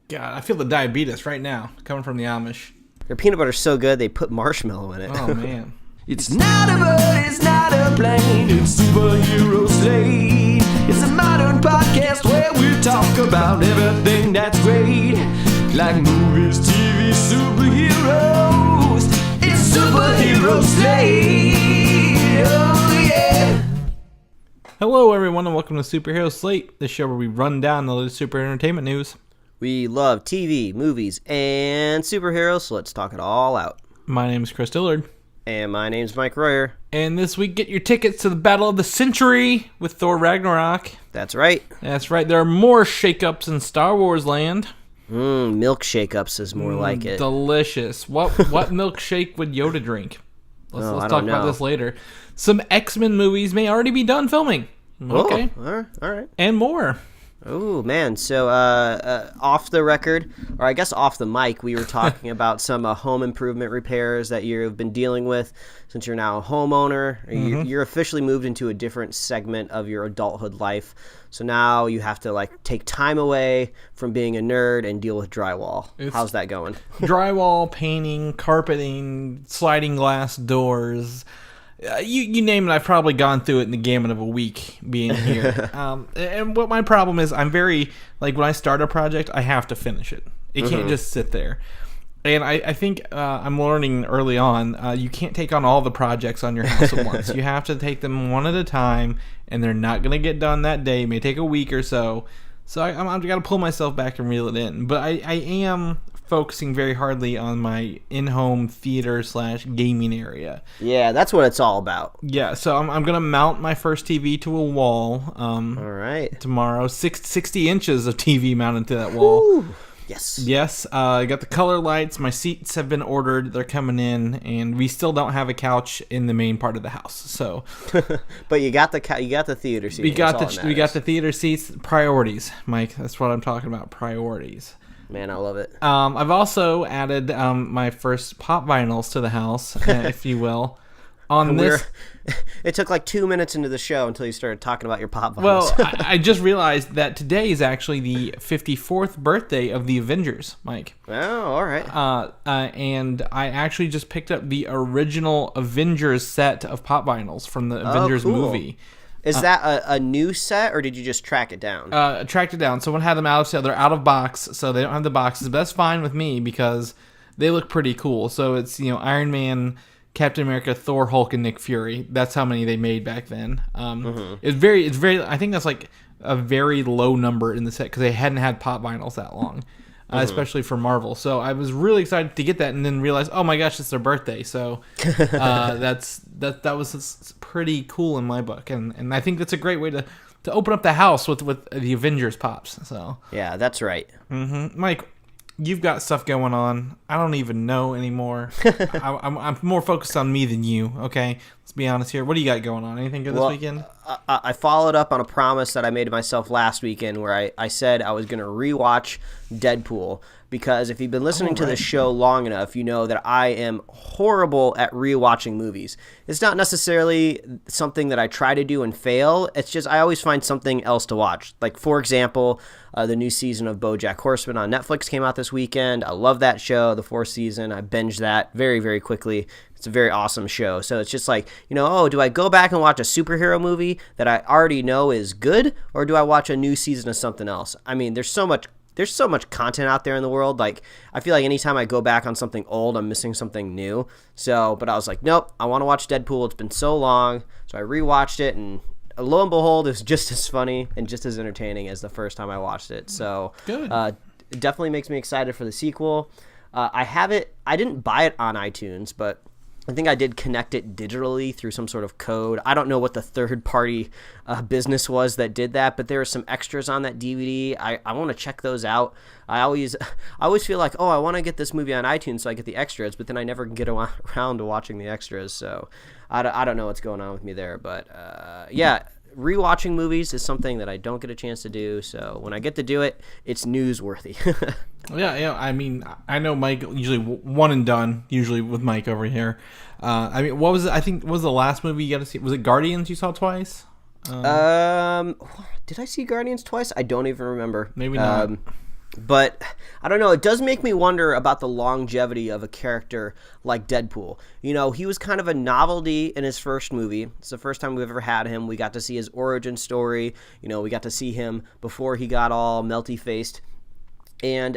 God, I feel the diabetes right now coming from the Amish. Their peanut butter's so good they put marshmallow in it. Oh, man. It's not a bird, it's not a plane, it's Superhero Slate. It's a modern podcast where we talk about everything that's great, like movies, TV, superheroes. It's Superhero Slate. Oh yeah. Hello, everyone, and welcome to Superhero Slate, the show where we run down the latest super entertainment news. We love TV, movies, and superheroes, so let's talk it all out. My name is Chris Dillard. And my name's Mike Royer. And this week, get your tickets to the Battle of the Century with Thor Ragnarok. That's right. That's right. There are more shakeups in Star Wars land. Milk shake-ups is more like it. Delicious. What milkshake would Yoda drink? Let's talk about this later. Some X-Men movies may already be done filming. Okay. Oh, all right. And more. Oh, man. So, off the record, or I guess off the mic, we were talking about some home improvement repairs that you've been dealing with since you're now a homeowner. Mm-hmm. You're officially moved into a different segment of your adulthood life. So now you have to, take time away from being a nerd and deal with drywall. How's that going? Drywall, painting, carpeting, sliding glass doors. You name it, I've probably gone through it in the gamut of a week being here. And what my problem is, I'm very, when I start a project, I have to finish it. It can't just sit there. And I think I'm learning early on, you can't take on all the projects on your house at once. You have to take them one at a time, and they're not going to get done that day. It may take a week or so. So I've got to pull myself back and reel it in. But I am focusing very hardly on my in-home theater / gaming area. Yeah, that's what it's all about. Yeah, so I'm going to mount my first TV to a wall all right. tomorrow. 60 inches of TV mounted to that wall. Ooh. Yes. Yes, I got the color lights. My seats have been ordered. They're coming in, and we still don't have a couch in the main part of the house. So, but you got the theater seats. We got the theater seats. Priorities, Mike. That's what I'm talking about. Priorities. Man, I love it. I've also added my first pop vinyls to the house, if you will. It took 2 minutes into the show until you started talking about your pop vinyls. Well, I just realized that today is actually the 54th birthday of the Avengers, Mike. Oh, all right. And I actually just picked up the original Avengers set of pop vinyls from the Avengers movie. Is that a new set, or did you just track it down? Tracked it down. Someone had them out of sale. They're out of box, so they don't have the boxes. But that's fine with me because they look pretty cool. So it's Iron Man, Captain America, Thor, Hulk, and Nick Fury. That's how many they made back then. It's very. I think that's a very low number in the set because they hadn't had pop vinyls that long, especially for Marvel. So I was really excited to get that, and then realize, oh my gosh, it's their birthday. So that was pretty cool in my book, and I think that's a great way to open up the house with the Avengers pops. So yeah, that's right. Mike, you've got stuff going on. I don't even know anymore. I'm more focused on me than you, okay? Let's be honest here. What do you got going on? Anything good this weekend? I followed up on a promise that I made to myself last weekend where I said I was going to rewatch Deadpool. Because if you've been listening to this show long enough, you know that I am horrible at rewatching movies. It's not necessarily something that I try to do and fail. It's just I always find something else to watch. For example, the new season of BoJack Horseman on Netflix came out this weekend. I love that show, the 4th season. I binged that very, very quickly. It's a very awesome show. So it's just do I go back and watch a superhero movie that I already know is good, or do I watch a new season of something else? I mean, there's so much content out there in the world. I feel like anytime I go back on something old, I'm missing something new. So, but I was like, nope, I want to watch Deadpool. It's been so long. So I rewatched it, and lo and behold, it's just as funny and just as entertaining as the first time I watched it. So good. It definitely makes me excited for the sequel. I didn't buy it on iTunes, but I think I did connect it digitally through some sort of code. I don't know what the third-party business was that did that, but there are some extras on that DVD. I want to check those out. I always feel like, I want to get this movie on iTunes so I get the extras, but then I never get around to watching the extras. So I don't know what's going on with me there. But, yeah, rewatching movies is something that I don't get a chance to do. So when I get to do it, it's newsworthy. Yeah. I mean, I know Mike usually one and done. Usually with Mike over here. I mean, what was it? I think what was the last movie you got to see? Was it Guardians you saw twice? Did I see Guardians twice? I don't even remember. Maybe not. But I don't know, it does make me wonder about the longevity of a character like Deadpool. You know, he was kind of a novelty in his first movie. It's the first time we've ever had him. We got to see his origin story. You know, we got to see him before he got all melty-faced. And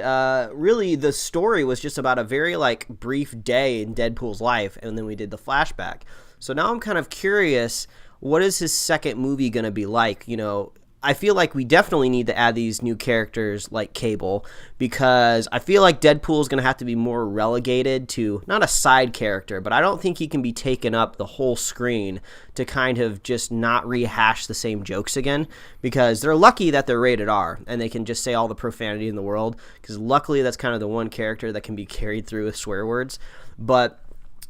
really, the story was just about a very, like, brief day in Deadpool's life, and then we did the flashback. So now I'm kind of curious, what is his second movie going to be like? You know, I feel like we definitely need to add these new characters like Cable, because I feel like Deadpool is going to have to be more relegated to not a side character, but I don't think he can be taken up the whole screen to kind of just not rehash the same jokes again, because they're lucky that they're rated R and they can just say all the profanity in the world, because luckily that's kind of the one character that can be carried through with swear words. But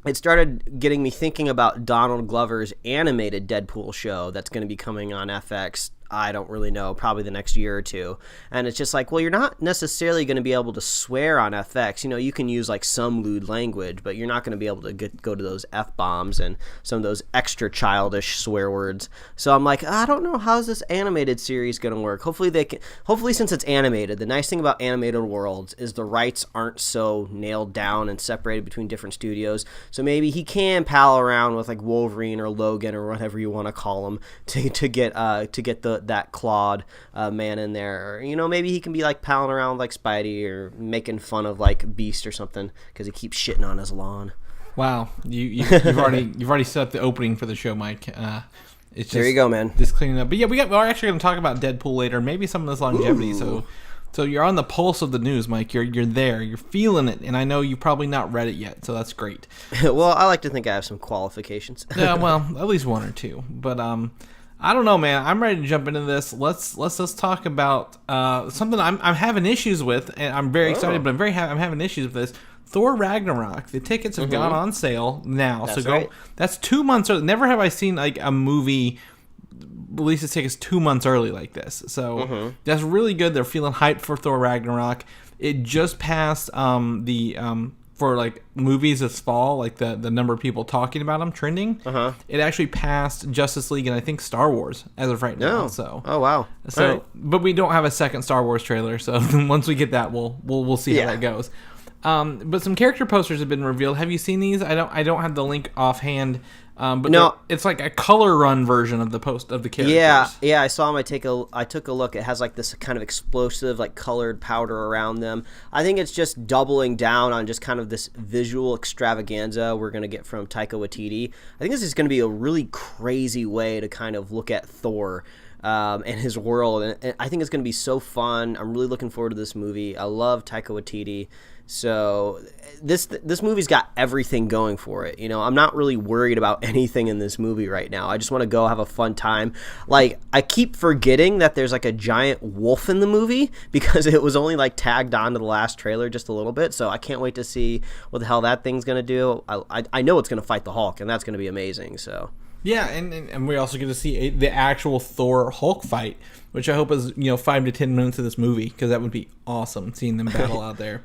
it started getting me thinking about Donald Glover's animated Deadpool show that's going to be coming on FX. I don't really know, probably the next year or two. And it's just like, well, you're not necessarily going to be able to swear on FX. You know, you can use like some lewd language, but you're not going to be able to go to those F-bombs and some of those extra childish swear words. So I'm like, I don't know, how's this animated series going to work? Hopefully since it's animated, the nice thing about animated worlds is the rights aren't so nailed down and separated between different studios. So maybe he can pal around with like Wolverine or Logan or whatever you want to call him to get that Claude man in there, or, you know, maybe he can be like palling around with like Spidey or making fun of like Beast or something because he keeps shitting on his lawn. Wow, you've already set up the opening for the show, Mike. It's just, there you go, man. Just cleaning up. But yeah, we're actually going to talk about Deadpool later, maybe some of this longevity. Ooh. So you're on the pulse of the news, Mike. You're there. You're feeling it, and I know you've probably not read it yet, so that's great. Well, I like to think I have some qualifications. Yeah, well, at least one or two. But I don't know, man. I'm ready to jump into this. Let's talk about something I'm having issues with, and I'm very excited, but I'm having issues with this. Thor Ragnarok. The tickets have gone on sale now. That's so right. That's 2 months early. Never have I seen like a movie release its tickets 2 months early like this. So that's really good. They're feeling hyped for Thor Ragnarok. It just passed for like movies this fall, like the number of people talking about them trending. It actually passed Justice League and I think Star Wars as of right now. So wow. So right. But we don't have a second Star Wars trailer, so once we get that, we'll see how that goes. But some character posters have been revealed. Have you seen these? I don't have the link offhand. But no, it's like a color run version of the characters. Yeah, I saw them. I took a look. It has like this kind of explosive, like colored powder around them. I think it's just doubling down on just kind of this visual extravaganza we're gonna get from Taika Waititi. I think this is gonna be a really crazy way to kind of look at Thor and his world, and I think it's gonna be so fun. I'm really looking forward to this movie. I love Taika Waititi. So this movie's got everything going for it. You know, I'm not really worried about anything in this movie right now. I just want to go have a fun time. Like, I keep forgetting that there's like a giant wolf in the movie because it was only like tagged onto the last trailer just a little bit. So I can't wait to see what the hell that thing's going to do. I know it's going to fight the Hulk, and that's going to be amazing. So yeah, and we also get to see the actual Thor Hulk fight, which I hope is 5 to 10 minutes of this movie, because that would be awesome seeing them battle out there.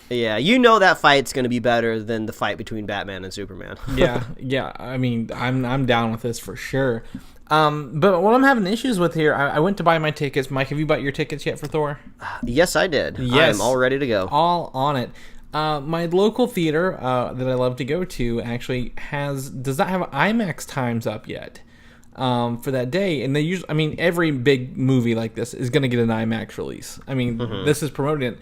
Yeah, you know that fight's going to be better than the fight between Batman and Superman. yeah. I mean, I'm down with this for sure. But what I'm having issues with here, I went to buy my tickets. Mike, have you bought your tickets yet for Thor? Yes, I did. Yes. I'm all ready to go. All on it. My local theater that I love to go to actually does not have IMAX times up yet for that day, and they usually, every big movie like this is going to get an IMAX release. This is promoting it.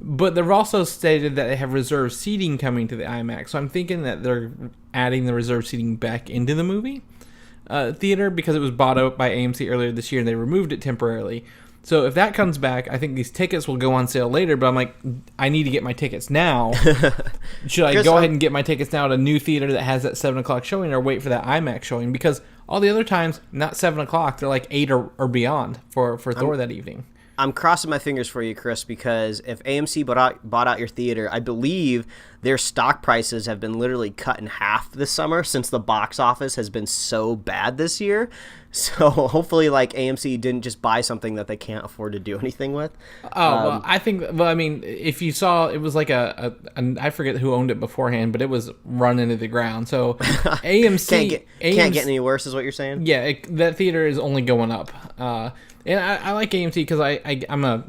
But they've also stated that they have reserved seating coming to the IMAX. So I'm thinking that they're adding the reserved seating back into the movie theater, because it was bought out by AMC earlier this year and they removed it temporarily. So if that comes back, I think these tickets will go on sale later. But I'm like, I need to get my tickets now. Should I go ahead and get my tickets now at a new theater that has that 7 o'clock showing, or wait for that IMAX showing? Because all the other times, not 7 o'clock, they're like 8 or beyond for Thor that evening. I'm crossing my fingers for you, Chris, because if AMC bought out your theater, I believe their stock prices have been literally cut in half this summer since the box office has been so bad this year. So hopefully, like, AMC didn't just buy something that they can't afford to do anything with. Well, I think, if you saw, it was like I forget who owned it beforehand, but it was run into the ground. So AMC can't get any worse, is what you're saying? Yeah, that theater is only going up. And I like AMC because I'm a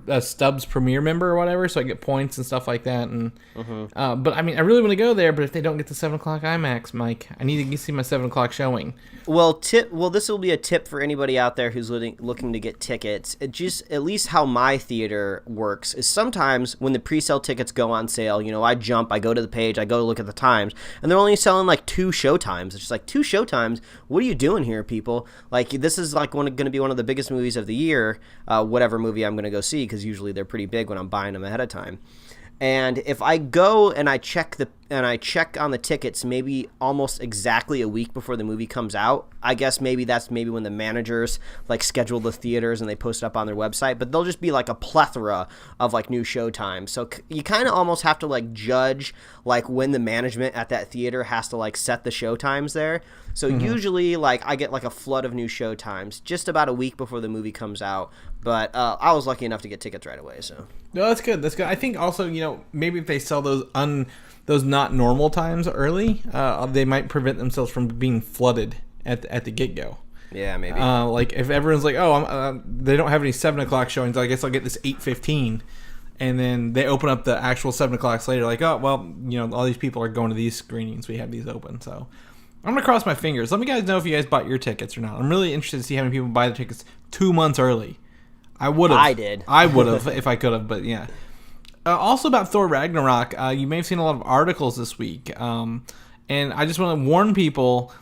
a Stubbs Premiere member or whatever, so I get points and stuff like that. And but I mean, I really want to go there. But if they don't get the 7 o'clock IMAX, Mike, I need to see my 7 o'clock showing. Well, this will be a tip for anybody out there who's looking to get tickets. It just, at least how my theater works is sometimes when the pre-sale tickets go on sale, I go to the page, I go look at the times, and they're only selling like 2 showtimes. It's just like 2 showtimes. What are you doing here, people? Like, this is like going to be one of the biggest movies of the year, whatever movie I'm going to go see, because usually they're pretty big when I'm buying them ahead of time. And if I go and I check on the tickets maybe almost exactly a week before the movie comes out, I guess that's when the managers like schedule the theaters and they post it up on their website, but they'll just be like a plethora of like new showtimes. So you kind of almost have to like judge like when the management at that theater has to like set the showtimes there. So usually like I get like a flood of new showtimes just about a week before the movie comes out. But I was lucky enough to get tickets right away. So no, that's good. That's good. I think also, maybe if they sell those not normal times early, they might prevent themselves from being flooded at the get-go. Yeah, maybe. Like if everyone's like, they don't have any 7 o'clock showings, I guess I'll get this 8:15, and then they open up the actual 7 o'clocks later. Like, all these people are going to these screenings. We have these open, so I'm gonna cross my fingers. Let me guys know if you guys bought your tickets or not. I'm really interested to see how many people buy the tickets 2 months early. I would have. I did. I would have if I could have, but yeah. Also about Thor Ragnarok, you may have seen a lot of articles this week, and I just want to warn people,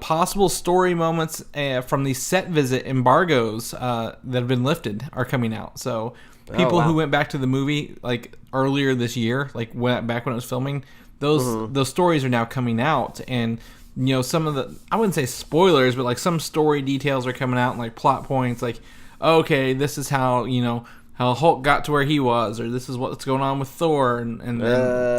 possible story moments from these set visit embargoes that have been lifted are coming out. So people who went back to the movie like earlier this year, like back when it was filming, those stories are now coming out, and some of the, I wouldn't say spoilers, but like some story details are coming out, and like plot points, like, okay, this is how how Hulk got to where he was, or this is what's going on with Thor and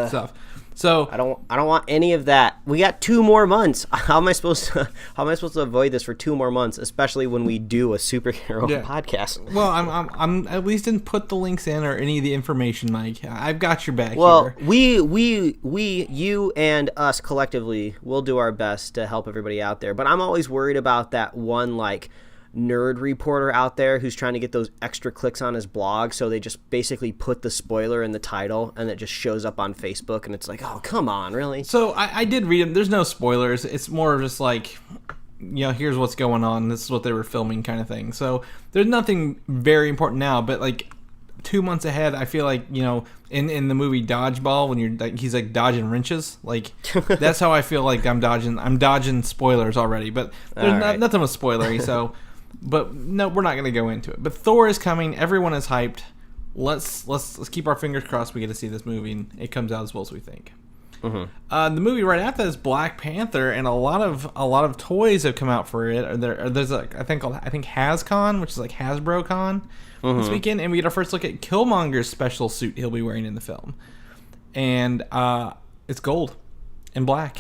stuff. So I don't want any of that. We got 2 more months. How am I supposed to avoid this for 2 more months, especially when we do a superhero podcast? Well, I'm at least didn't put the links in or any of the information, Mike. I've got your back. Well, here. you and us collectively will do our best to help everybody out there. But I'm always worried about that one like nerd reporter out there who's trying to get those extra clicks on his blog, so they just basically put the spoiler in the title and it just shows up on Facebook, and it's like, oh, come on, really? So I did read them. There's no spoilers. It's more of just like, here's what's going on. This is what they were filming kind of thing. So there's nothing very important now, but like 2 months ahead, I feel like, in the movie Dodgeball, when he's like dodging wrenches, like that's how I feel like I'm dodging spoilers already, but there's nothing was spoilery, so. But no, we're not going to go into it. But Thor is coming. Everyone is hyped. Let's keep our fingers crossed we get to see this movie and it comes out as well as we think. The movie right after that is Black Panther, and a lot of toys have come out for it. There's I think HasCon, which is like Hasbro Con this weekend, and we get our first look at Killmonger's special suit he'll be wearing in the film, and it's gold and black.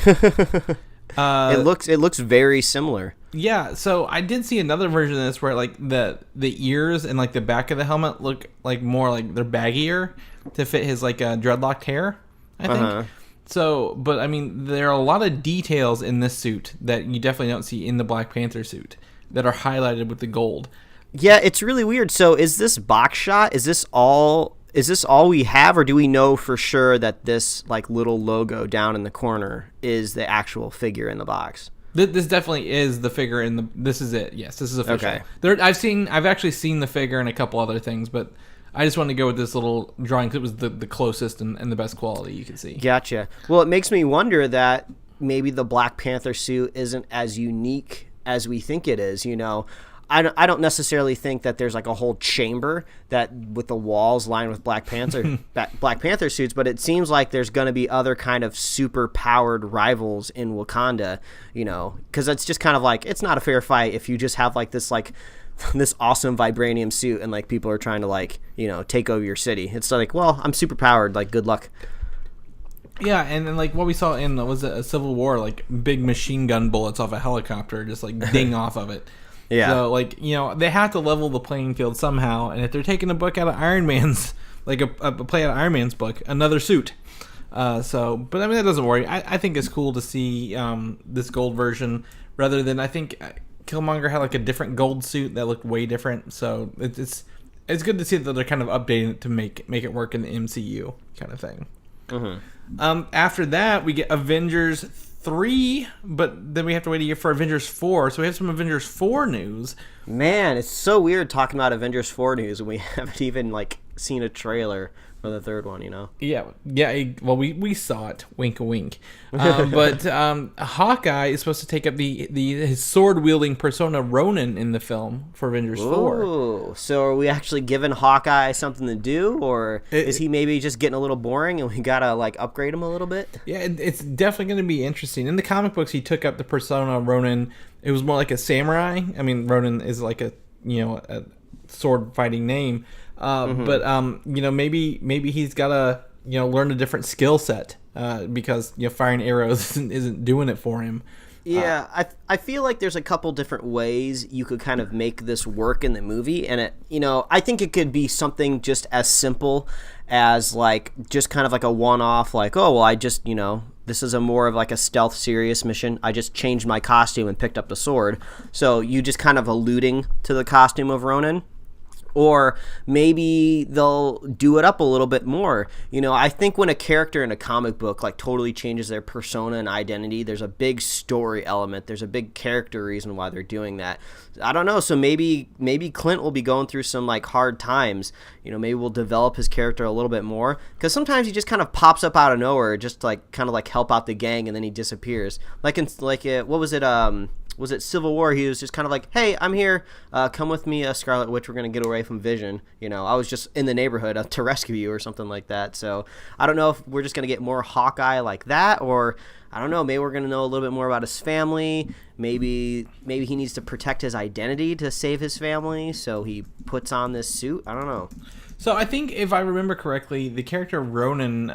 It looks very similar. Yeah, so I did see another version of this where like the ears and like the back of the helmet look like more like they're baggier to fit his like dreadlocked hair, I think. So, but I mean, there are a lot of details in this suit that you definitely don't see in the Black Panther suit that are highlighted with the gold. Yeah, it's really weird. So, is this box shot? Is this all we have, or do we know for sure that this like little logo down in the corner is the actual figure in the box? This definitely is the figure in the. This is it. Yes, this is official. Okay. I've actually seen the figure and a couple other things, but I just wanted to go with this little drawing because it was the closest and the best quality you could see. Gotcha. Well, it makes me wonder that maybe the Black Panther suit isn't as unique as we think it is. I don't necessarily think that there's like a whole chamber that with the walls lined with Black Panther suits, but it seems like there's going to be other kind of super powered rivals in Wakanda, because it's just kind of like, it's not a fair fight if you just have like this awesome vibranium suit and like people are trying to like, take over your city. It's like, well, I'm super powered, like good luck. Yeah, and then like what we saw in a Civil War, like big machine gun bullets off a helicopter just like ding off of it. Yeah. So, like, they have to level the playing field somehow. And if they're taking a book out of Iron Man's, like a play out of Iron Man's book, another suit. But I mean, that doesn't worry. I think it's cool to see this gold version rather than, I think Killmonger had like a different gold suit that looked way different. So it's it's good to see that they're kind of updating it to make it work in the MCU kind of thing. After that, we get Avengers 3, but then we have to wait a year for Avengers 4. So we have some Avengers 4 news. Man, it's so weird talking about Avengers 4 news when we haven't even seen a trailer for the third one, Yeah. Well, we saw it. Wink, wink. But Hawkeye is supposed to take up his sword-wielding persona Ronin in the film for Avengers 4. Ooh, so are we actually giving Hawkeye something to do, or is he maybe just getting a little boring and we gotta upgrade him a little bit? Yeah, it's definitely going to be interesting. In the comic books, he took up the persona Ronin. It was more like a samurai. I mean, Ronin is like a sword fighting name. But maybe he's got to learn a different skill set because firing arrows isn't doing it for him. Yeah, I feel like there's a couple different ways you could kind of make this work in the movie, and I think it could be something just as simple as just kind of a one-off, I just this is a more of a stealth serious mission. I just changed my costume and picked up the sword. So you just kind of alluding to the costume of Ronin. Or maybe they'll do it up a little bit more. I think when a character in a comic book totally changes their persona and identity, there's a big story element. There's a big character reason why they're doing that. I don't know. So maybe Clint will be going through some hard times. Maybe we'll develop his character a little bit more, because sometimes he just kind of pops up out of nowhere, just kind of help out the gang, and then he disappears. What was it? Was it Civil War? He was just kind of hey, I'm here. Come with me, Scarlet Witch. We're going to get away from Vision. I was just in the neighborhood to rescue you or something like that. So I don't know if we're just going to get more Hawkeye like that, or I don't know. Maybe we're going to know a little bit more about his family. Maybe he needs to protect his identity to save his family, so he puts on this suit. I don't know. So I think if I remember correctly, the character Ronin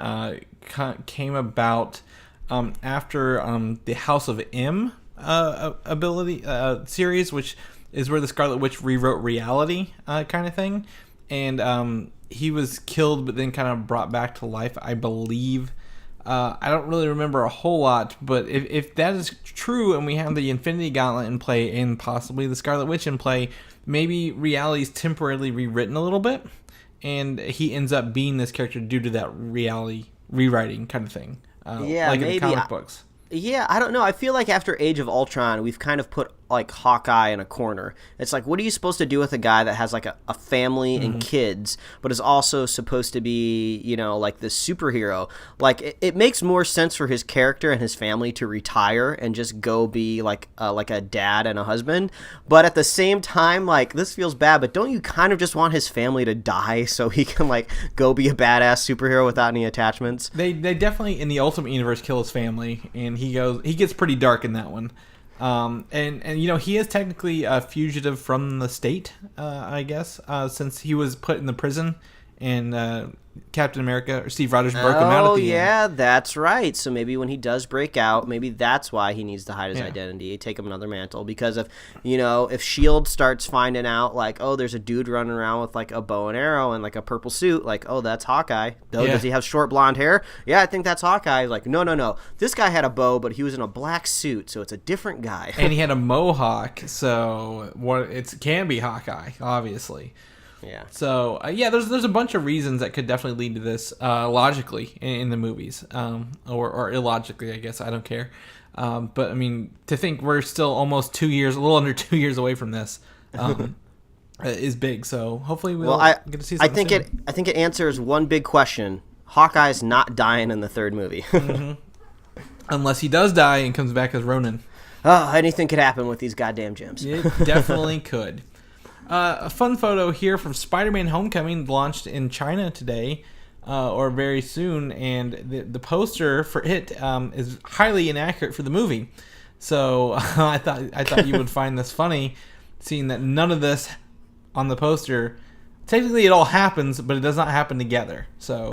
came about after the House of M ability series, which is where the Scarlet Witch rewrote reality kind of thing, and he was killed but then kind of brought back to life, I believe. I don't really remember a whole lot, but if that is true and we have the Infinity Gauntlet in play and possibly the Scarlet Witch in play, maybe reality's temporarily rewritten a little bit and he ends up being this character due to that reality rewriting kind of thing, like in the comic books. Yeah, I don't know. I feel like after Age of Ultron, we've kind of put Hawkeye in a corner. It's what are you supposed to do with a guy that has a family and kids, but is also supposed to be, this superhero? It makes more sense for his character and his family to retire and just go be a dad and a husband. But at the same time, this feels bad, but don't you kind of just want his family to die so he can go be a badass superhero without any attachments? They definitely in the Ultimate Universe kill his family, and he gets pretty dark in that one. And he is technically a fugitive from the state, I guess, since he was put in the prison and Captain America or Steve Rogers broke him out at the end. Oh, yeah, that's right. So maybe when he does break out, maybe that's why he needs to hide his identity, take him another mantle. Because if S.H.I.E.L.D. starts finding out, there's a dude running around with, a bow and arrow and, a purple suit, oh, that's Hawkeye. Does he have short blonde hair? Yeah, I think that's Hawkeye. No. This guy had a bow, but he was in a black suit, so it's a different guy. And he had a mohawk, so it can be Hawkeye, obviously. Yeah. So there's a bunch of reasons that could definitely lead to this logically in the movies, or illogically, I guess. I don't care. But I mean, to think we're still almost 2 years, a little under 2 years away from this, is big. So hopefully we'll get to see something soon. I think it answers one big question: Hawkeye's not dying in the third movie. Unless he does die and comes back as Ronin. Oh, anything could happen with these goddamn gems. It definitely could. A fun photo here from Spider-Man Homecoming, launched in China today, or very soon, and the poster for it is highly inaccurate for the movie. So I thought you would find this funny, seeing that none of this on the poster. Technically, it all happens, but it does not happen together. So,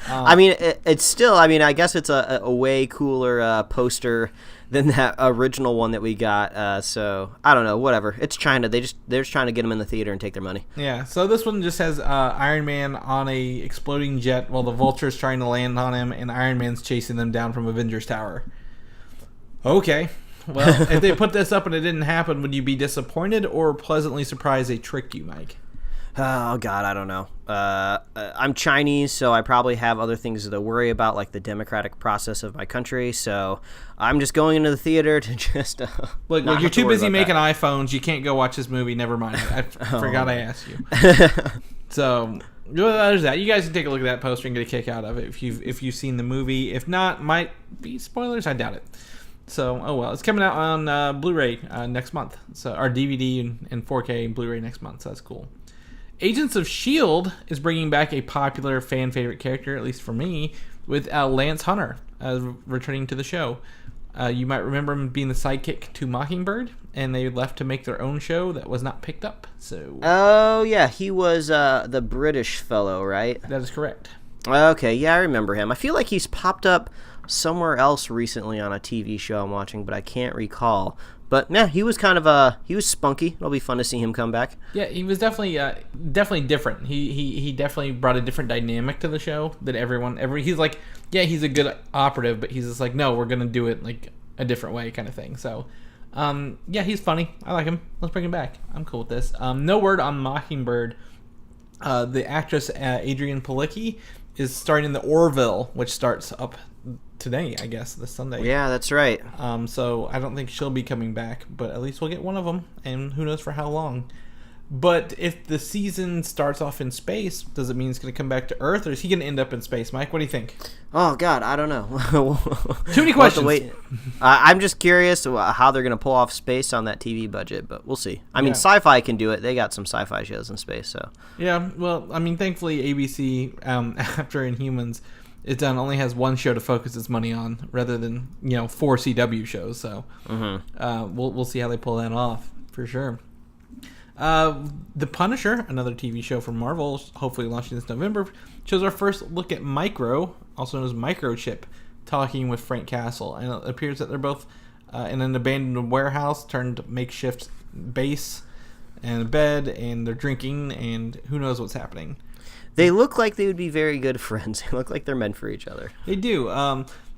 I mean, it's still. I mean, I guess it's a way cooler poster than that original one that we got. So I don't know. Whatever. It's China. They're just trying to get them in the theater and take their money. Yeah. So this one just has Iron Man on a exploding jet while the Vulture is trying to land on him, and Iron Man's chasing them down from Avengers Tower. Okay. Well, if they put this up and it didn't happen, would you be disappointed or pleasantly surprised they tricked you, Mike? Oh God, I don't know. I'm Chinese, so I probably have other things to worry about, like the democratic process of my country. So I'm just going into the theater to just Look, not you're have to too worry busy about making that. iPhones. You can't go watch this movie. Never mind. I forgot I asked you. So there's that. You guys can take a look at that poster and get a kick out of it if you've seen the movie. If not, might be spoilers. I doubt it. So, oh well. It's coming out on Blu-ray next month. So our DVD and 4K and Blu-ray next month. So that's cool. Agents of S.H.I.E.L.D. is bringing back a popular fan favorite character, at least for me, with Lance Hunter returning to the show. You might remember him being the sidekick to Mockingbird, and they left to make their own show that was not picked up. So, Oh yeah, he was the British fellow, right? that is correct. Okay, yeah, I remember him. I feel like he's popped up somewhere else recently on a TV show I'm watching, but I can't recall. But yeah, he was he was spunky. It'll be fun to see him come back. Yeah, he was definitely different. He definitely brought a different dynamic to the show than he's like, yeah, he's a good operative, but he's just like, no, we're gonna do it like a different way, kind of thing. So, yeah, he's funny. I like him. Let's bring him back. I'm cool with this. No word on Mockingbird. The actress Adrienne Palicki is starring in the Orville, which starts up today, I guess, this Sunday. Yeah, that's right. So I don't think she'll be coming back, but at least we'll get one of them, and who knows for how long. But if the season starts off in space, does it mean it's going to come back to Earth, or is he going to end up in space? Mike, what do you think? Oh God, I don't know. Too many questions. I'm just curious how they're going to pull off space on that TV budget, but we'll see. I mean, Sci-Fi can do it. They got some sci-fi shows in space, so. Yeah, well, I mean, thankfully ABC, after Inhumans, only has one show to focus its money on, rather than 4 CW shows. So we'll see how they pull that off for sure. The Punisher, another TV show from Marvel, hopefully launching this November, shows our first look at Micro, also known as Microchip, talking with Frank Castle, and it appears that they're both in an abandoned warehouse turned makeshift base and a bed, and they're drinking, and who knows what's happening. They look like they would be very good friends. They look like they're meant for each other. They do.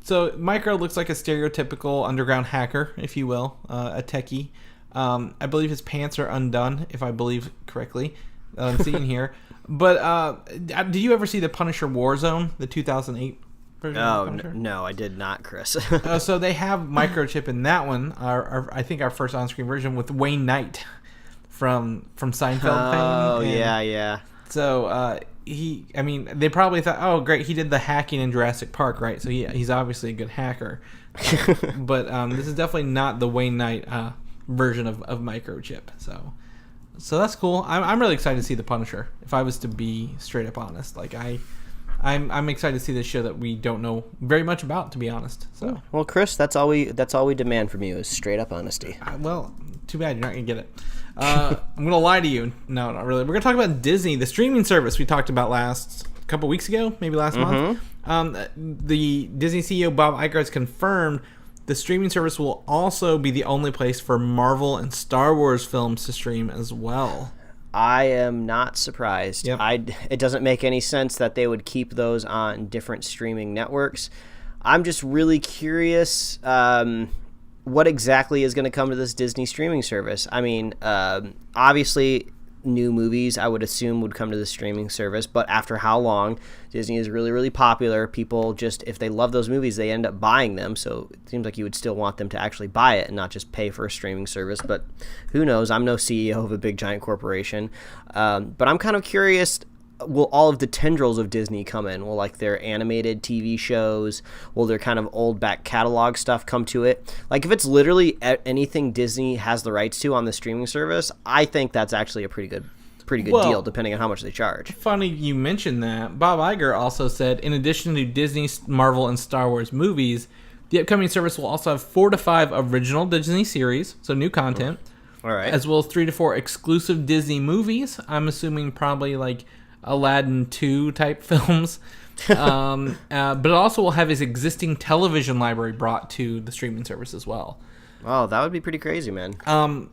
So Micro looks like a stereotypical underground hacker, if you will, a techie. I believe his pants are undone, if I believe correctly. I'm seeing here. But did you ever see the Punisher Warzone, the 2008 version of Punisher? No, I did not, Chris. So they have Microchip in that one. I think our first on-screen version with Wayne Knight from Seinfeld fame. Oh, yeah. So they probably thought, oh, great, he did the hacking in Jurassic Park, right? So he's obviously a good hacker. But this is definitely not the Wayne Knight version of Microchip. So that's cool. I'm really excited to see the Punisher. If I was to be straight up honest, like I'm excited to see this show that we don't know very much about, to be honest. So well, Chris, that's all we demand from you is straight up honesty. Well, too bad you're not gonna get it. I'm gonna lie to you. No, not really. We're gonna talk about Disney, the streaming service we talked about last couple weeks ago, maybe last month. The Disney CEO Bob Iger has confirmed the streaming service will also be the only place for Marvel and Star Wars films to stream as well. I am not surprised. Yep. It doesn't make any sense that they would keep those on different streaming networks. I'm just really curious what exactly is going to come to this Disney streaming service. I mean, obviously new movies I would assume would come to the streaming service, but after how long? Disney is really, really popular. People just, if they love those movies, they end up buying them, so it seems like you would still want them to actually buy it and not just pay for a streaming service, but who knows? I'm no CEO of a big giant corporation, but I'm kind of curious, will all of the tendrils of Disney come in? Will like their animated TV shows, will their kind of old back catalog stuff come to it? Like if it's literally anything Disney has the rights to on the streaming service, I think that's actually a pretty good deal depending on how much they charge. Funny you mentioned that. Bob Iger also said in addition to Disney, Marvel, and Star Wars movies, the upcoming service will also have 4 to 5 original Disney series, so new content, all right, as well as 3 to 4 exclusive Disney movies. I'm assuming probably like Aladdin 2 type films. But it also will have his existing television library brought to the streaming service as well. Oh, that would be pretty crazy, man.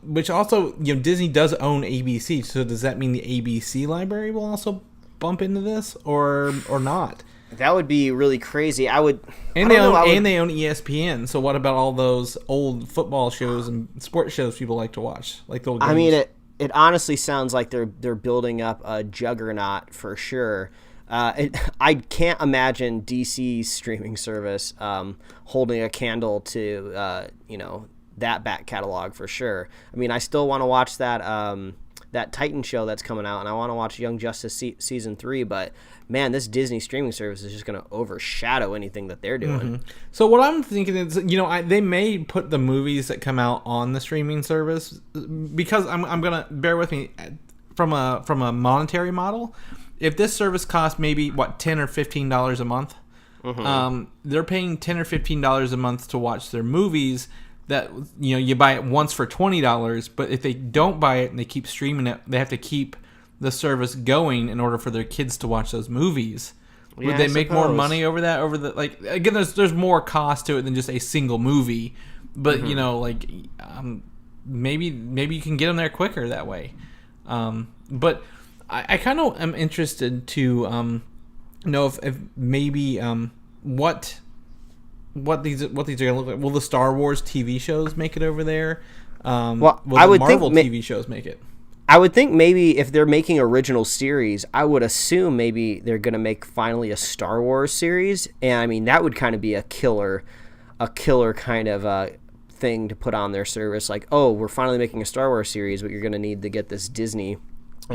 Which also, Disney does own ABC, so does that mean the ABC library will also bump into this or not? That would be really crazy. They own ESPN. So what about all those old football shows and sports shows people like to watch, like the old games? I mean, It honestly sounds like they're building up a juggernaut for sure. I can't imagine DC's streaming service holding a candle to that back catalog for sure. I mean, I still want to watch that Titan show that's coming out, and I want to watch Young Justice season 3, but man, this Disney streaming service is just going to overshadow anything that they're doing. Mm-hmm. So what I'm thinking is, they may put the movies that come out on the streaming service, because I'm going to bear with me from a monetary model. If this service costs maybe $10 or $15 a month, they're paying $10 or $15 a month to watch their movies. That you buy it once for $20, but if they don't buy it and they keep streaming it, they have to keep the service going in order for their kids to watch those movies. Yeah, would they make more money over that? Again, there's more cost to it than just a single movie, but maybe you can get them there quicker that way. But I kind of am interested to know if maybe what these are going to look like. Will the Star Wars TV shows make it over there? Will the Marvel TV shows make it? I would think maybe if they're making original series, I would assume maybe they're going to make finally a Star Wars series, and I mean that would kind of be a killer kind of thing to put on their service. Like, oh, we're finally making a Star Wars series, but you're going to need to get this Disney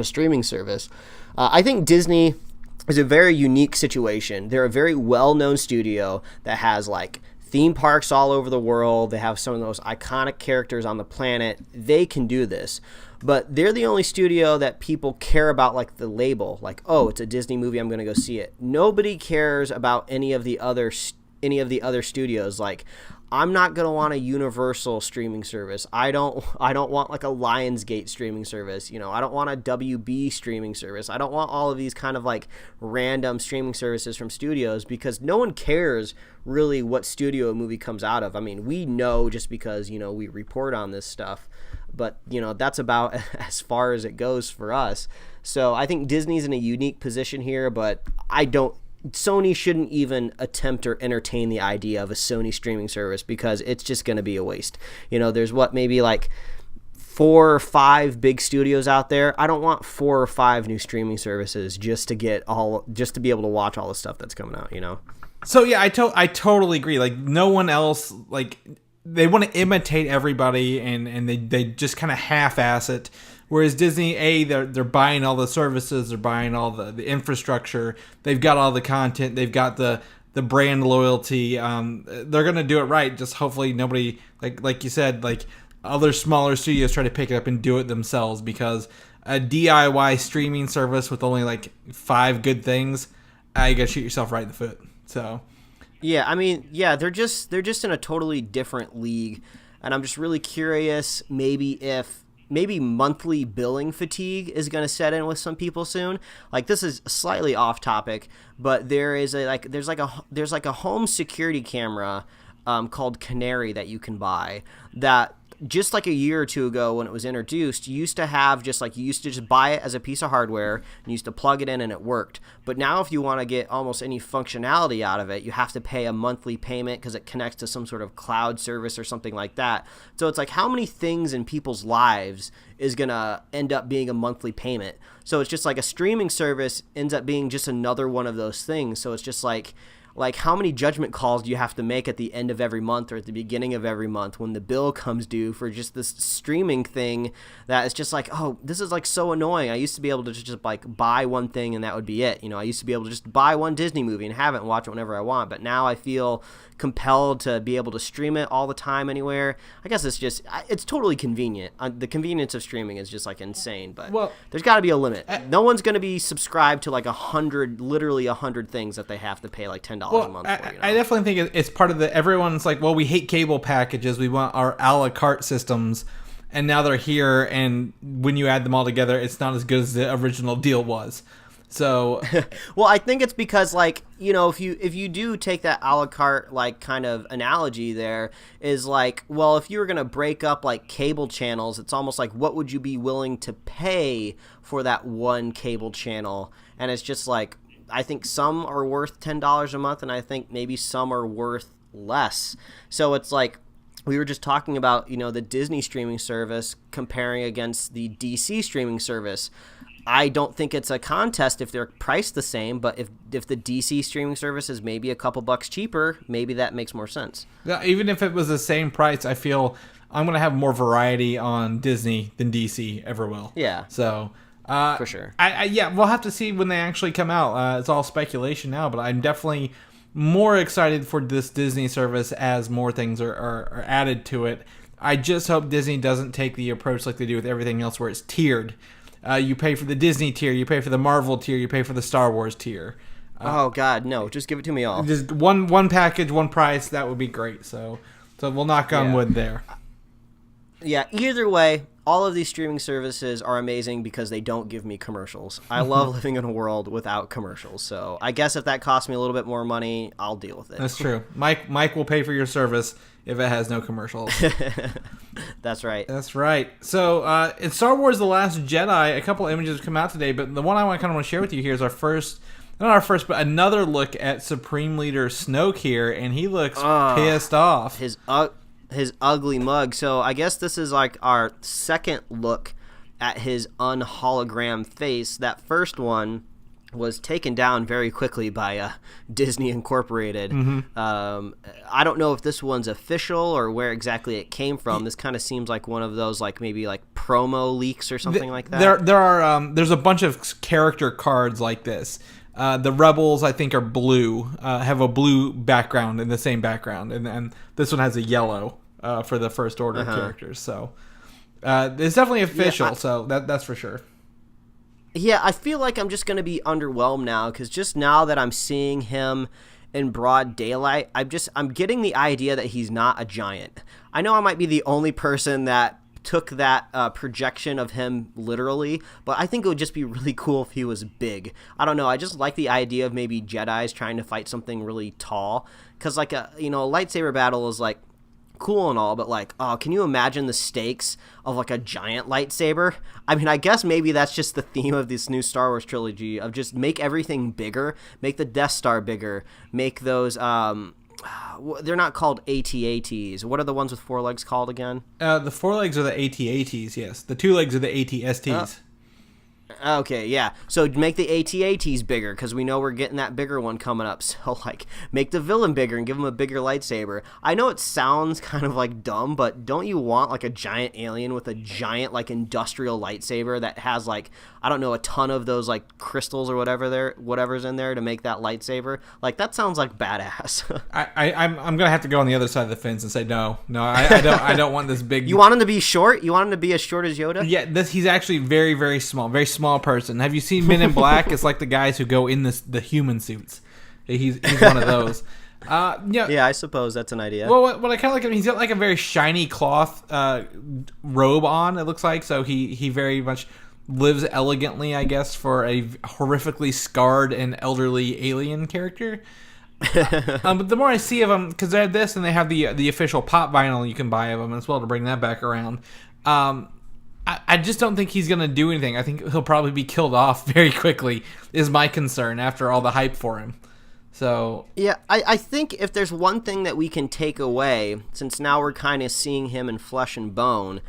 streaming service. I think Disney is a very unique situation. They're a very well-known studio that has like theme parks all over the world. They have some of the most iconic characters on the planet. They can do this, but they're the only studio that people care about, like the label, like, oh, it's a Disney movie, I'm going to go see it. Nobody cares about any of the other studios. Like, I'm not going to want a Universal streaming service. I don't want like a Lionsgate streaming service. I don't want a WB streaming service. I don't want all of these kind of like random streaming services from studios, because no one cares really what studio a movie comes out of. I mean, we know just because, we report on this stuff, but that's about as far as it goes for us. So I think Disney's in a unique position here, but Sony shouldn't even attempt or entertain the idea of a Sony streaming service, because it's just going to be a waste. There's maybe like 4 or 5 big studios out there. I don't want 4 or 5 new streaming services just to be able to watch all the stuff that's coming out, So yeah, I totally agree. Like, no one else, like, they want to imitate everybody, and they just kind of half-ass it. Whereas Disney, they're buying all the services, they're buying all the infrastructure, they've got all the content, they've got the brand loyalty. They're gonna do it right. Just hopefully nobody, like you said, like other smaller studios try to pick it up and do it themselves, because a DIY streaming service with only like 5 good things, you gotta shoot yourself right in the foot. So yeah, I mean, yeah, they're just in a totally different league, and I'm just really curious maybe monthly billing fatigue is going to set in with some people soon. Like, this is slightly off topic, but there's like a home security camera called Canary that you can buy, that just like a year or two ago when it was introduced, you used to just buy it as a piece of hardware and you used to plug it in and it worked. But now if you want to get almost any functionality out of it, you have to pay a monthly payment because it connects to some sort of cloud service or something like that. So it's like, how many things in people's lives is going to end up being a monthly payment? So it's just like a streaming service ends up being just another one of those things. So it's just like how many judgment calls do you have to make at the end of every month or at the beginning of every month when the bill comes due for just this streaming thing that is just like, oh, this is like so annoying. I used to be able to just like buy one thing and that would be it. I used to be able to just buy one Disney movie and have it and watch it whenever I want. But now I feel compelled to be able to stream it all the time anywhere. I guess it's totally convenient. The convenience of streaming is just like insane, but there's got to be a limit. No one's going to be subscribed to like 100 things that they have to pay like $10 a month for. I definitely think it's part of everyone's like, well, we hate cable packages. We want our a la carte systems. And now they're here, and when you add them all together, it's not as good as the original deal was. So, well, I think it's because, like, if you do take that a la carte like kind of analogy, there is like, well, if you were gonna break up like cable channels, it's almost like, what would you be willing to pay for that one cable channel? And it's just like, I think some are worth $10 a month, and I think maybe some are worth less. So it's like, we were just talking about, the Disney streaming service comparing against the DC streaming service. I don't think it's a contest if they're priced the same, but if the DC streaming service is maybe a couple bucks cheaper, maybe that makes more sense. Yeah, even if it was the same price, I feel I'm going to have more variety on Disney than DC ever will. Yeah. So, for sure. Yeah, we'll have to see when they actually come out. It's all speculation now, but I'm definitely more excited for this Disney service as more things are added to it. I just hope Disney doesn't take the approach like they do with everything else where it's tiered. You pay for the Disney tier, you pay for the Marvel tier, you pay for the Star Wars tier. Oh God, no! Just give it to me all. Just one package, one price. That would be great. So we'll knock on wood there. Yeah. Either way, all of these streaming services are amazing because they don't give me commercials. I love living in a world without commercials. So I guess if that costs me a little bit more money, I'll deal with it. That's true. Mike will pay for your service if it has no commercials. That's right. That's right. So in Star Wars: The Last Jedi, a couple images have come out today, but the one I want to share with you here is not our first, but another look at Supreme Leader Snoke here, and he looks pissed off. His ugly mug. So I guess this is like our second look at his unhologram face. That first one was taken down very quickly by Disney Incorporated. Mm-hmm. I don't know if this one's official or where exactly it came from. This kind of seems like one of those maybe promo leaks or something like that. There's a bunch of character cards like this. The Rebels, I think, are blue, have a blue background in the same background, and this one has a yellow for the First Order characters. So it's definitely official, so that's for sure. Yeah, I feel like I'm just going to be underwhelmed now, because just now that I'm seeing him in broad daylight, I'm getting the idea that he's not a giant. I know I might be the only person that took that projection of him literally, but I think it would just be really cool if he was big. I don't know, I just like the idea of maybe Jedis trying to fight something really tall, because a lightsaber battle is cool and all, but can you imagine the stakes of a giant lightsaber? I mean, I guess maybe that's just the theme of this new Star Wars trilogy, of just make everything bigger, make the Death Star bigger, make those they're not called AT-ATs. What are the ones with four legs called again? The four legs are the AT-ATs, yes. The two legs are the AT-STs. Okay, yeah. So make the AT-ATs bigger, because we know we're getting that bigger one coming up. So, make the villain bigger and give him a bigger lightsaber. I know it sounds kind of dumb, but don't you want a giant alien with a giant industrial lightsaber that has I don't know, a ton of those crystals or whatever's in there to make that lightsaber? That sounds badass. I'm gonna have to go on the other side of the fence and say no. I don't want this big. You want him to be short? You want him to be as short as Yoda? Yeah, he's actually very, very small person. Have you seen Men in Black? It's the guys who go in the human suits. He's one of those. Yeah, I suppose that's an idea. Well, what I kind of like, he's got a very shiny cloth robe on, it looks like, so he very much lives elegantly, I guess, for a horrifically scarred and elderly alien character. But the more I see of him, because they have this and they have the official pop vinyl you can buy of him as well to bring that back around. I just don't think he's going to do anything. I think he'll probably be killed off very quickly, is my concern, after all the hype for him. So yeah, I think if there's one thing that we can take away, since now we're kind of seeing him in flesh and bone,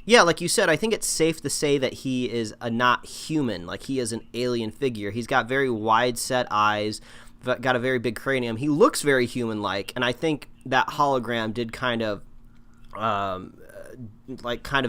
yeah, like you said, I think it's safe to say that he is not human. He is an alien figure. He's got very wide set eyes, got a very big cranium. He looks very human-like, and I think that hologram did kind of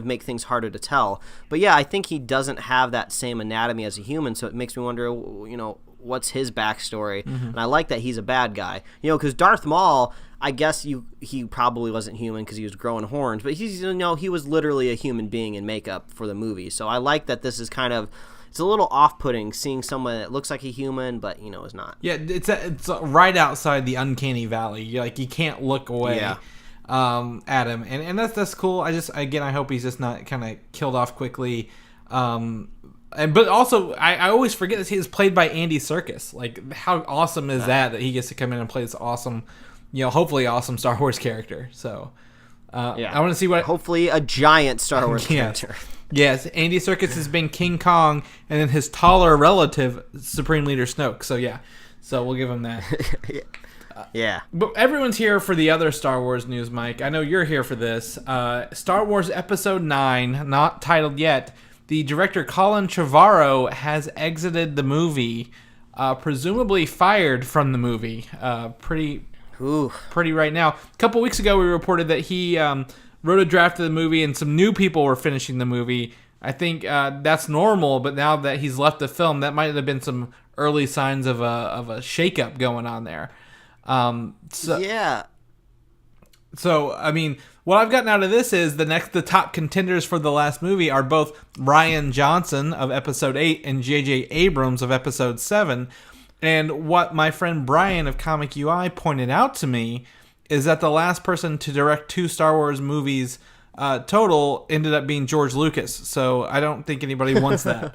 make things harder to tell. But yeah, I think he doesn't have that same anatomy as a human, so it makes me wonder, what's his backstory? Mm-hmm. And I like that he's a bad guy. Because Darth Maul, I guess he probably wasn't human because he was growing horns, but he was literally a human being in makeup for the movie. So I like that this is kind of, it's a little off-putting seeing someone that looks like a human, but is not. Yeah, it's right outside the uncanny valley. You can't look away. Yeah. At him, and that's cool. I hope he's just not kind of killed off quickly. But also, I always forget that he is played by Andy Serkis. How awesome is that he gets to come in and play this awesome, hopefully awesome Star Wars character. So, I want to see what. Hopefully, a giant Star Wars character. Yes, Andy Serkis has been King Kong, and then his taller relative, Supreme Leader Snoke. So yeah, so we'll give him that. Yeah. Yeah. But everyone's here for the other Star Wars news, Mike. I know you're here for this. Star Wars Episode 9, not titled yet. The director Colin Trevorrow has exited the movie, presumably fired from the movie. Pretty right now. A couple weeks ago, we reported that he wrote a draft of the movie and some new people were finishing the movie. I think that's normal, but now that he's left the film, that might have been some early signs of a shakeup going on there. Yeah. So, I mean, what I've gotten out of this is the top contenders for the last movie are both Rian Johnson of Episode 8 and J.J. Abrams of Episode 7. And what my friend Brian of Comic UI pointed out to me is that the last person to direct 2 Star Wars movies total ended up being George Lucas. So I don't think anybody wants that.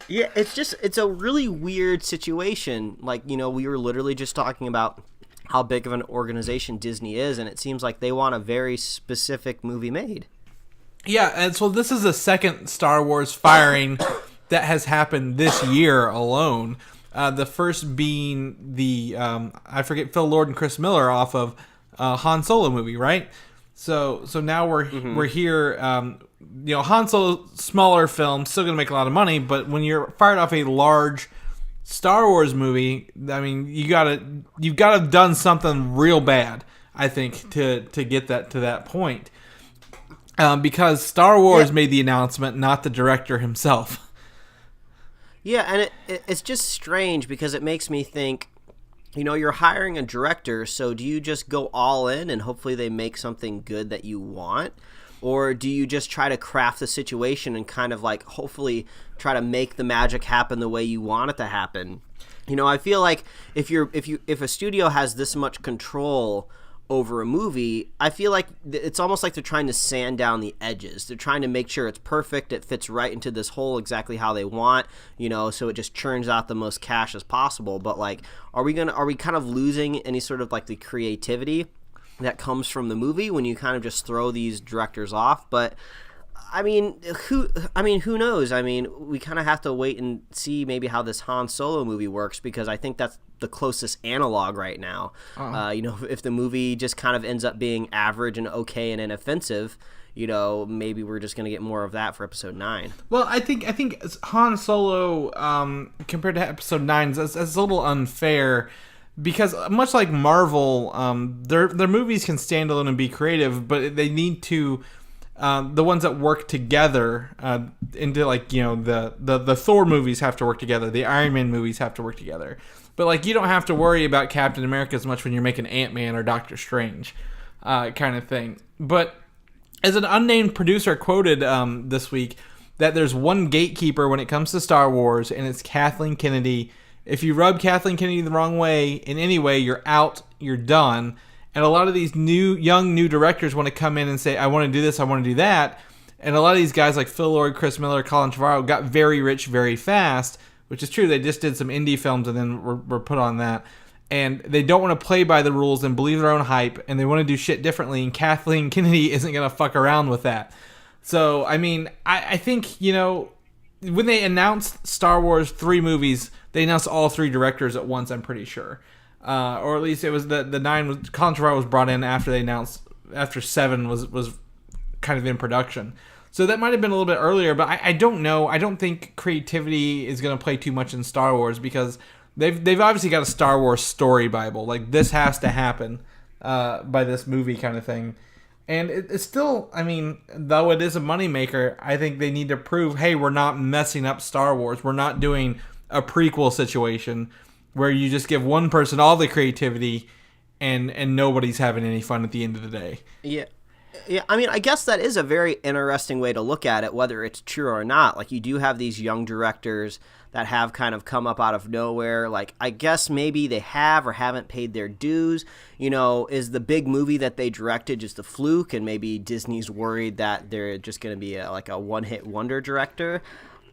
Yeah, it's a really weird situation. Like, we were literally just talking about how big of an organization Disney is, and it seems like they want a very specific movie made. Yeah, and so this is the second Star Wars firing that has happened this year alone. The first being the, I forget, Phil Lord and Chris Miller off of Han Solo movie, right? So now we're here. Han Solo, smaller film, still gonna make a lot of money, but when you're fired off a large Star Wars movie, I mean, you've got to have done something real bad, I think, to get that to that point. Because Star Wars made the announcement, not the director himself. Yeah, and it's just strange because it makes me think, you're hiring a director, so do you just go all in and hopefully they make something good that you want? Or do you just try to craft the situation and kind of like hopefully try to make the magic happen the way you want it to happen? I feel like if a studio has this much control over a movie, I feel like it's almost like they're trying to sand down the edges. They're trying to make sure it's perfect, it fits right into this hole exactly how they want, so it just churns out the most cash as possible. But like, are we kind of losing any sort of like the creativity that comes from the movie when you kind of just throw these directors off? But who knows? I mean, we kind of have to wait and see maybe how this Han Solo movie works, because I think that's the closest analog right now. If the movie just kind of ends up being average and okay and inoffensive, maybe we're just going to get more of that for Episode 9. Well, I think Han Solo, compared to Episode 9, is a little unfair. Because much like Marvel, their movies can stand alone and be creative, but they need to, the ones that work together, into like, the Thor movies have to work together, the Iron Man movies have to work together. But like, you don't have to worry about Captain America as much when you're making Ant-Man or Doctor Strange, kind of thing. But as an unnamed producer quoted this week, that there's one gatekeeper when it comes to Star Wars, and it's Kathleen Kennedy. If you rub Kathleen Kennedy the wrong way in any way, you're out, you're done. And a lot of these young new directors want to come in and say, I want to do this, I want to do that. And a lot of these guys like Phil Lord, Chris Miller, Colin Trevorrow got very rich very fast, which is true. They just did some indie films and then were put on that. And they don't want to play by the rules and believe their own hype, and they want to do shit differently. And Kathleen Kennedy isn't going to fuck around with that. So, I mean, I think, when they announced Star Wars 3 movies, they announced all 3 directors at once, I'm pretty sure. Or at least it was the 9, Colin Trevorrow was brought in after they announced, after 7 was kind of in production. So that might have been a little bit earlier, but I don't know. I don't think creativity is going to play too much in Star Wars, because they've obviously got a Star Wars story Bible. Like, this has to happen by this movie kind of thing. And it's still, I mean, though it is a moneymaker, I think they need to prove, hey, we're not messing up Star Wars. We're not doing a prequel situation where you just give one person all the creativity and nobody's having any fun at the end of the day. Yeah. Yeah, I mean, I guess that is a very interesting way to look at it, whether it's true or not. Like, you do have these young directors that have kind of come up out of nowhere. Like, I guess maybe they have or haven't paid their dues. Is the big movie that they directed just a fluke, and maybe Disney's worried that they're just going to be a one-hit wonder director?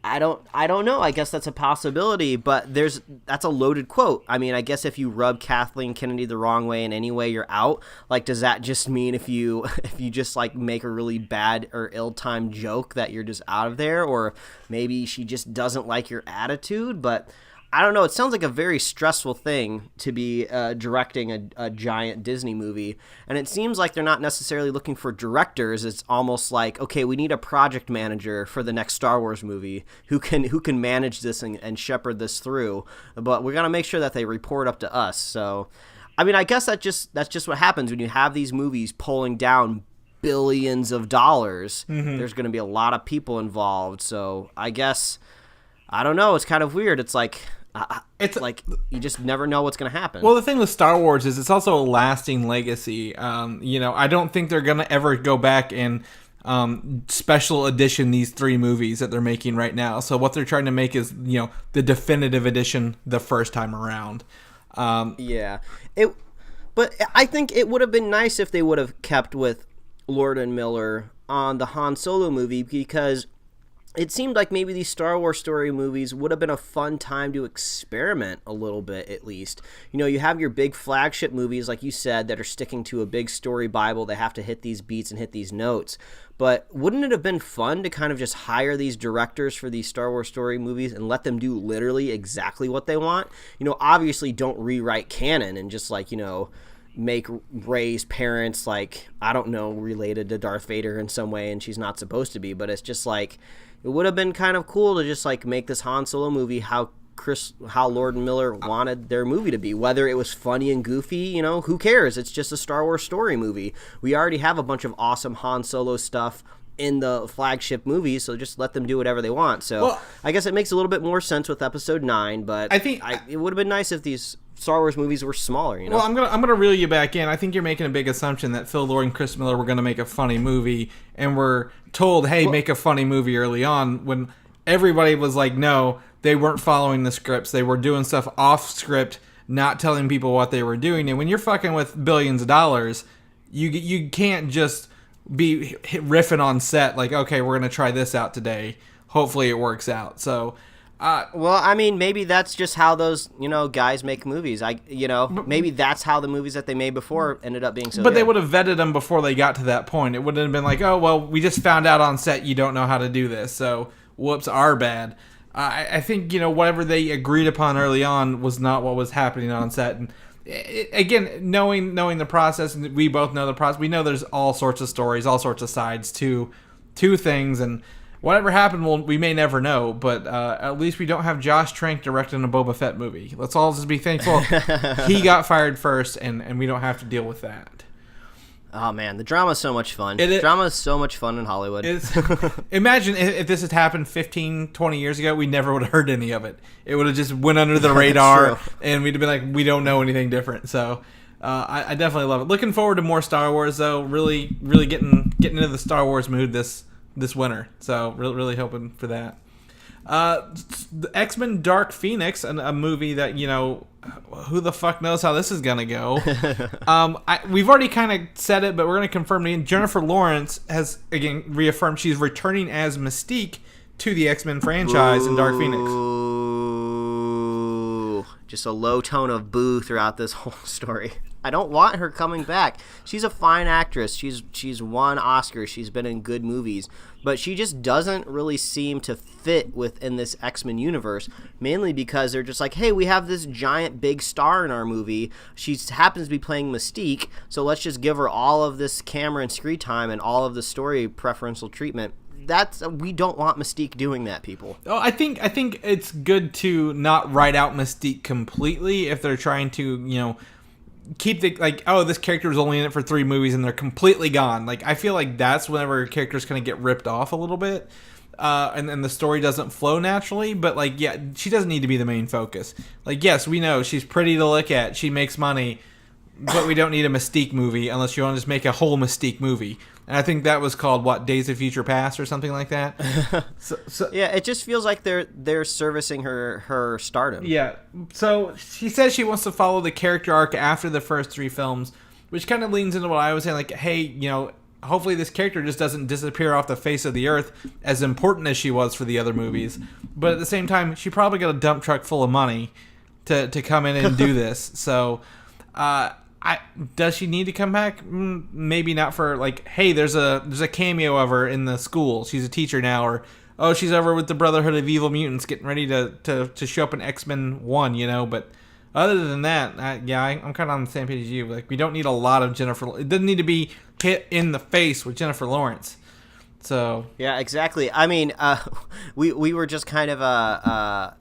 I don't know. I guess that's a possibility, but that's a loaded quote. I mean, I guess if you rub Kathleen Kennedy the wrong way in any way, you're out. Like, does that just mean if you just like make a really bad or ill-timed joke that you're just out of there, or maybe she just doesn't like your attitude? But I don't know. It sounds like a very stressful thing to be directing a giant Disney movie. And it seems like they're not necessarily looking for directors. It's almost like, okay, we need a project manager for the next Star Wars movie who can manage this and shepherd this through. But we're going to make sure that they report up to us. So, I mean, I guess that's just what happens when you have these movies pulling down billions of dollars. There's going to be a lot of people involved. So I guess, I don't know. It's kind of weird. It's like you just never know what's going to happen. Well, the thing with Star Wars is it's also a lasting legacy. I don't think they're going to ever go back and special edition these 3 movies that they're making right now. So what they're trying to make is, the definitive edition the first time around. But I think it would have been nice if they would have kept with Lord and Miller on the Han Solo movie, because it seemed like maybe these Star Wars story movies would have been a fun time to experiment a little bit, at least. You have your big flagship movies, like you said, that are sticking to a big story Bible. They have to hit these beats and hit these notes. But wouldn't it have been fun to kind of just hire these directors for these Star Wars story movies and let them do literally exactly what they want? Obviously don't rewrite canon and just make Rey's parents, related to Darth Vader in some way, and she's not supposed to be. But it's just it would have been kind of cool to just make this Han Solo movie how Lord and Miller wanted their movie to be. Whether it was funny and goofy, who cares? It's just a Star Wars story movie. We already have a bunch of awesome Han Solo stuff in the flagship movies, so just let them do whatever they want. So I guess it makes a little bit more sense with Episode 9, but I think it would have been nice if these Star Wars movies were smaller. Well, I'm gonna reel you back in. I think you're making a big assumption that Phil Lord and Chris Miller were gonna make a funny movie, and we're told, hey, make a funny movie early on, when everybody was like, no, they weren't following the scripts. They were doing stuff off script, not telling people what they were doing. And when you're fucking with billions of dollars, you can't just be riffing on set okay, we're gonna try this out today. Hopefully it works out. So. Maybe that's just how those, guys make movies. Maybe that's how the movies that they made before ended up being so But good. they would have vetted them before they got to that point. It wouldn't have been like, oh, well, we just found out on set you don't know how to do this, so whoops, our bad. I think, whatever they agreed upon early on was not what was happening on set. And again, knowing the process, and we both know the process, we know there's all sorts of stories, all sorts of sides to things, and whatever happened, we may never know, but at least we don't have Josh Trank directing a Boba Fett movie. Let's all just be thankful he got fired first, and we don't have to deal with that. Oh, man, the drama is so much fun. Drama is so much fun in Hollywood. Imagine if this had happened 15, 20 years ago, we never would have heard any of it. It would have just went under the radar, and we'd have been like, we don't know anything different. So I definitely love it. Looking forward to more Star Wars, though. Really, really getting into the Star Wars mood this winter, so really hoping for that. The X-Men Dark Phoenix, a movie that who the fuck knows how this is gonna go. We've already kind of said it, but we're gonna confirm it. Jennifer Lawrence has again reaffirmed she's returning as Mystique to the X-Men franchise in Dark Phoenix. Ooh, just a low tone of boo throughout this whole story. I don't want her coming back. She's a fine actress. She's won Oscars. She's been in good movies. But she just doesn't really seem to fit within this X-Men universe, mainly because they're just like, hey, we have this giant big star in our movie. She happens to be playing Mystique, so let's just give her all of this camera and screen time and all of the story preferential treatment. We don't want Mystique doing that, people. Oh, I think it's good to not write out Mystique completely if they're trying to, keep this character was only in it for 3 movies and they're completely gone. I feel like that's whenever characters kind of get ripped off a little bit, and then the story doesn't flow naturally. But she doesn't need to be the main focus. Yes, we know she's pretty to look at, she makes money, but we don't need a Mystique movie unless you want to just make a whole Mystique movie. And I think that was called Days of Future Past or something like that. So yeah, it just feels like they're servicing her stardom. Yeah. So she says she wants to follow the character arc after the first 3 films, which kind of leans into what I was saying. Hey, hopefully this character just doesn't disappear off the face of the earth, as important as she was for the other movies. But at the same time, she probably got a dump truck full of money to come in and do this. So, does she need to come back? Maybe not for hey, there's a cameo of her in the school. She's a teacher now, or oh, she's over with the Brotherhood of Evil Mutants, getting ready to show up in X-Men 1, But other than that, I'm kind of on the same page as you. Like, we don't need a lot of Jennifer. It doesn't need to be hit in the face with Jennifer Lawrence. So yeah, exactly. I mean, we were just kind of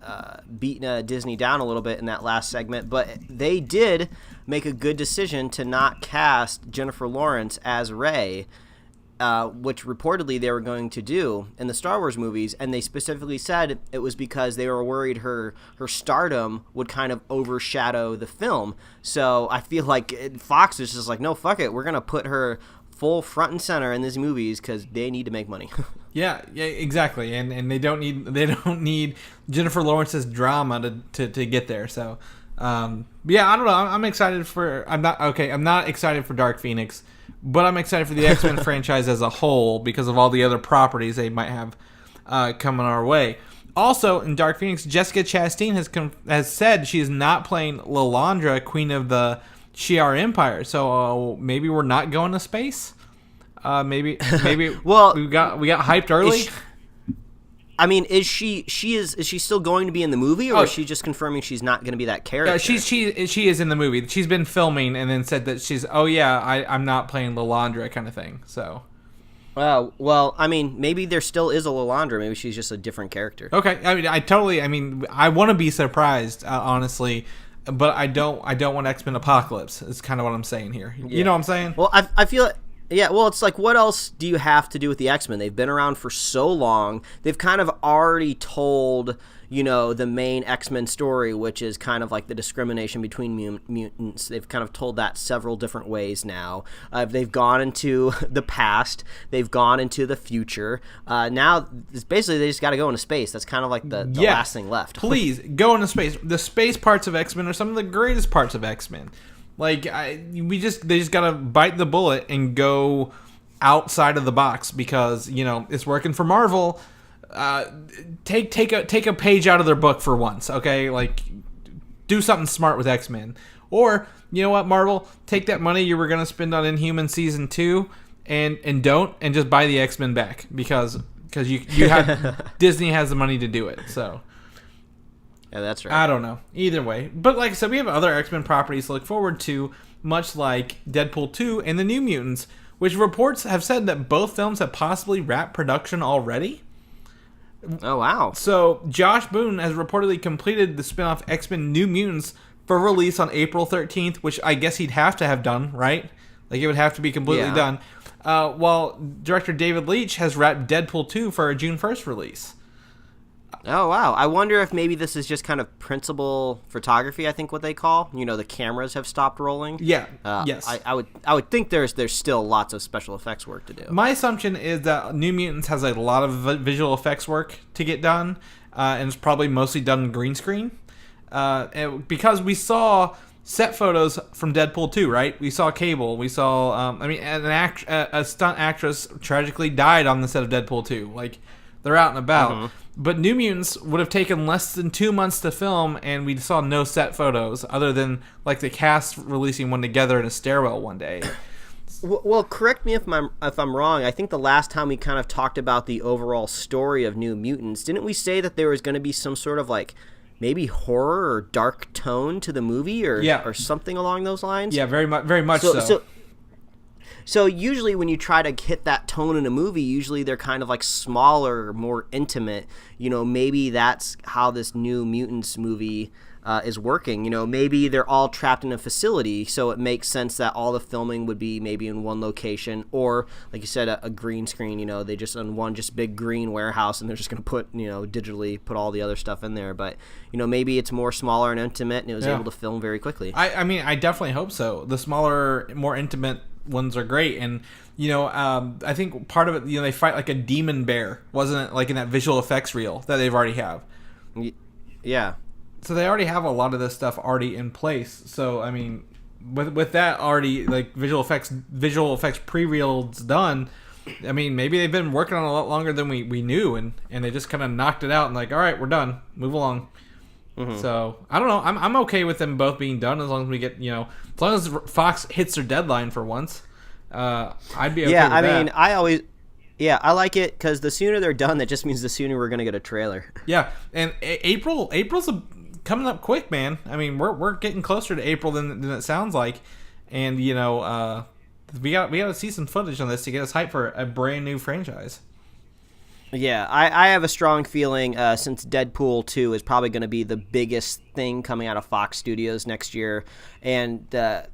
beating Disney down a little bit in that last segment, but they did make a good decision to not cast Jennifer Lawrence as Rey, which reportedly they were going to do in the Star Wars movies, and they specifically said it was because they were worried her stardom would kind of overshadow the film. So I feel like Fox is just like, no, fuck it, we're gonna put her full front and center in these movies because they need to make money. yeah, exactly, and they don't need Jennifer Lawrence's drama to get there. So yeah, I don't know. I'm excited for. I'm not excited for Dark Phoenix, but I'm excited for the X-Men franchise as a whole because of all the other properties they might have coming our way. Also, in Dark Phoenix, Jessica Chastain has said she is not playing Lilandra, Queen of the Shi'ar Empire. So maybe we're not going to space. Maybe well, we got hyped early. Is she still going to be in the movie, or is she just confirming she's not going to be that character? She is in the movie. She's been filming and then said that I'm not playing Lilandra kind of thing. So. Well, maybe there still is a Lilandra. Maybe she's just a different character. Okay, I want to be surprised, honestly, but I don't want X-Men Apocalypse. Is kind of what I'm saying here. Yeah. You know what I'm saying? Well, I feel. Yeah, well, it's like, what else do you have to do with the X-Men? They've been around for so long. They've kind of already told, the main X-Men story, which is kind of like the discrimination between mutants. They've kind of told that several different ways now. They've gone into the past. They've gone into the future. Now, it's basically, they just got to go into space. That's kind of like the last thing left. Please, go into space. The space parts of X-Men are some of the greatest parts of X-Men. Like, they just gotta bite the bullet and go outside of the box because it's working for Marvel. Take a page out of their book for once, okay? Like, do something smart with X-Men. Or you know what, Marvel, take that money you were gonna spend on Inhuman season 2 and just buy the X-Men back because you have Disney has the money to do it. So. Yeah, that's right. I don't know. Either way. But like I said, we have other X-Men properties to look forward to, much like Deadpool 2 and the New Mutants, which reports have said that both films have possibly wrapped production already. Oh, wow. So Josh Boone has reportedly completed the spin-off X-Men New Mutants for release on April 13th, which I guess he'd have to have done, right? Like, it would have to be completely done. While director David Leitch has wrapped Deadpool 2 for a June 1st release. Oh, wow. I wonder if maybe this is just kind of principal photography, I think what they call. The cameras have stopped rolling. Yeah, yes. I would think there's still lots of special effects work to do. My assumption is that New Mutants has a lot of visual effects work to get done, and it's probably mostly done in green screen. Because we saw set photos from Deadpool 2, right? We saw Cable. We saw, a stunt actress tragically died on the set of Deadpool 2. Like, they're out and about. Mm-hmm. But New Mutants would have taken less than 2 months to film, and we saw no set photos other than like the cast releasing one together in a stairwell one day. Well, correct me if I'm wrong. I think the last time we kind of talked about the overall story of New Mutants, didn't we say that there was going to be some sort of like maybe horror or dark tone to the movie or something along those lines? Yeah, very much so. So usually when you try to hit that tone in a movie, usually they're kind of like smaller, more intimate. Maybe that's how this New Mutants movie is working. Maybe they're all trapped in a facility, so it makes sense that all the filming would be maybe in one location, or like you said, a green screen. They just on one just big green warehouse, and they're just going to put digitally put all the other stuff in there. But maybe it's more smaller and intimate, and it was able to film very quickly. I definitely hope so. The smaller, more intimate ones are great, and I think part of it, they fight like a demon bear, wasn't it? Like in that visual effects reel that they've already have. Yeah. So they already have a lot of this stuff already in place. So with that already, like visual effects pre-reels done, maybe they've been working on it a lot longer than we knew, and they just kind of knocked it out and like, all right, we're done, move along. Mm-hmm. So I don't know. I'm okay with them both being done as long as we get as long as Fox hits their deadline for once. I'd be okay with that. Yeah, I like it because the sooner they're done, that just means the sooner we're gonna get a trailer. Yeah, and April's coming up quick, man. I mean, we're getting closer to April than it sounds like, and we got to see some footage on this to get us hyped for a brand new franchise. Yeah, I have a strong feeling since Deadpool 2 is probably going to be the biggest thing coming out of Fox Studios next year, and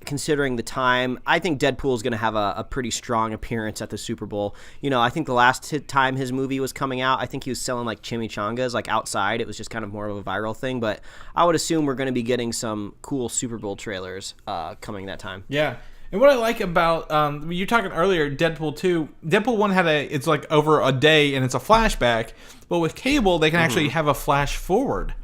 considering the time, I think Deadpool is going to have a pretty strong appearance at the Super Bowl. I think the last time his movie was coming out, I think he was selling like chimichangas like outside. It was just kind of more of a viral thing, but I would assume we're going to be getting some cool Super Bowl trailers coming that time. Yeah. And what I like about you talking earlier, Deadpool 2, Deadpool 1 it's like over a day and it's a flashback, but with Cable they can actually have a flash forward.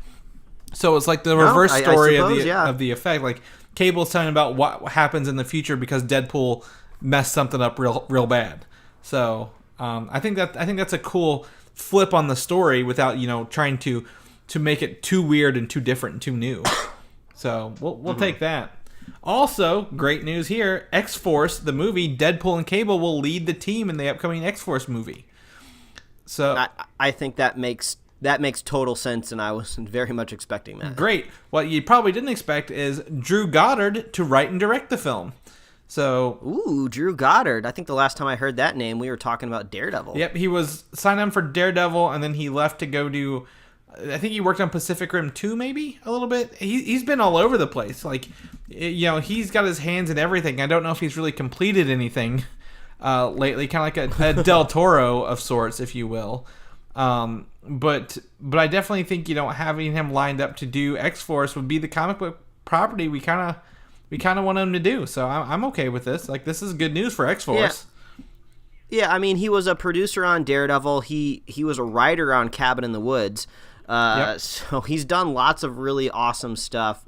So it's like the reverse story of the effect. Like Cable's telling about what happens in the future because Deadpool messed something up real bad. So I think that's a cool flip on the story without trying to make it too weird and too different and too new. So we'll take that. Also, great news here, X-Force, the movie, Deadpool and Cable will lead the team in the upcoming X-Force movie. So I think that makes total sense, and I was very much expecting that. Great. What you probably didn't expect is Drew Goddard to write and direct the film. So, ooh, Drew Goddard. I think the last time I heard that name, we were talking about Daredevil. Yep, he was signed on for Daredevil, and then he left to go do... I think he worked on Pacific Rim 2, maybe a little bit. He's been all over the place. Like, he's got his hands in everything. I don't know if he's really completed anything lately, kind of like a Del Toro of sorts, if you will. But I definitely think having him lined up to do X-Force would be the comic book property we kind of want him to do. So I'm okay with this. Like, this is good news for X-Force. Yeah, I mean, he was a producer on Daredevil. He was a writer on Cabin in the Woods. So he's done lots of really awesome stuff.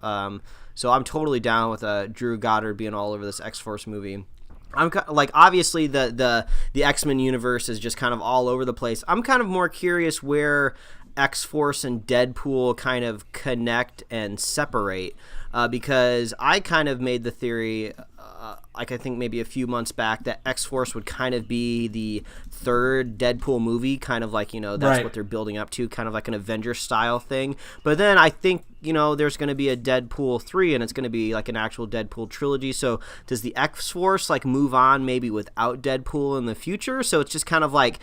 So I'm totally down with Drew Goddard being all over this X-Force movie. I'm like, obviously the X-Men universe is just kind of all over the place. I'm kind of more curious where X-Force and Deadpool kind of connect and separate, because I kind of made the theory, I think maybe a few months back, that X-Force would kind of be the third Deadpool movie, kind of like, that's right. What they're building up to, kind of like an Avengers style thing. But then I think, there's going to be a Deadpool 3, and it's going to be like an actual Deadpool trilogy. So does the X-Force like move on maybe without Deadpool in the future? So it's just kind of like,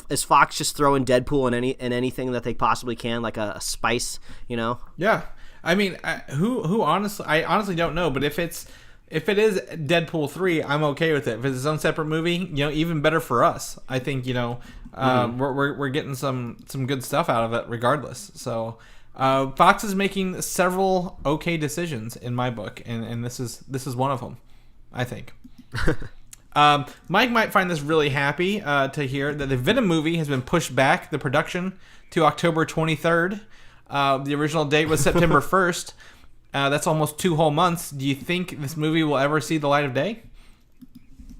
is Fox just throwing Deadpool in anything that they possibly can, like a spice, Yeah. I mean, who honestly, I honestly don't know, but if it is Deadpool 3, I'm okay with it. If it's its own separate movie, even better for us. I think, we're getting some good stuff out of it regardless. So Fox is making several okay decisions in my book, and this is one of them, I think. Mike might find this really happy to hear that the Venom movie has been pushed back, the production, to October 23rd. The original date was September 1st. That's almost 2 whole months. Do you think this movie will ever see the light of day?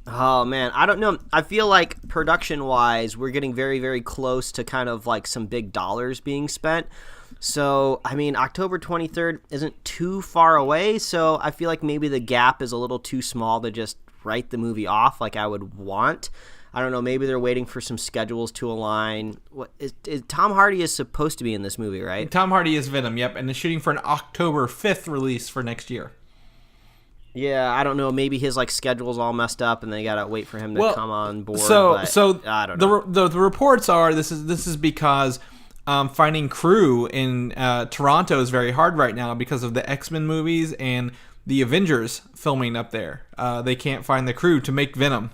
Oh, man. I don't know. I feel like production-wise, we're getting very, very close to kind of like some big dollars being spent. So, I mean, October 23rd isn't too far away, so I feel like maybe the gap is a little too small to just write the movie off like I would want. I don't know. Maybe they're waiting for some schedules to align. What is Tom Hardy is supposed to be in this movie, right? Tom Hardy is Venom, yep, and they're shooting for an October 5th release for next year. Yeah, I don't know. Maybe his schedule's all messed up, and they gotta wait for him to come on board. So I don't know. The reports are this is because finding crew in Toronto is very hard right now because of the X-Men movies and the Avengers filming up there. They can't find the crew to make Venom,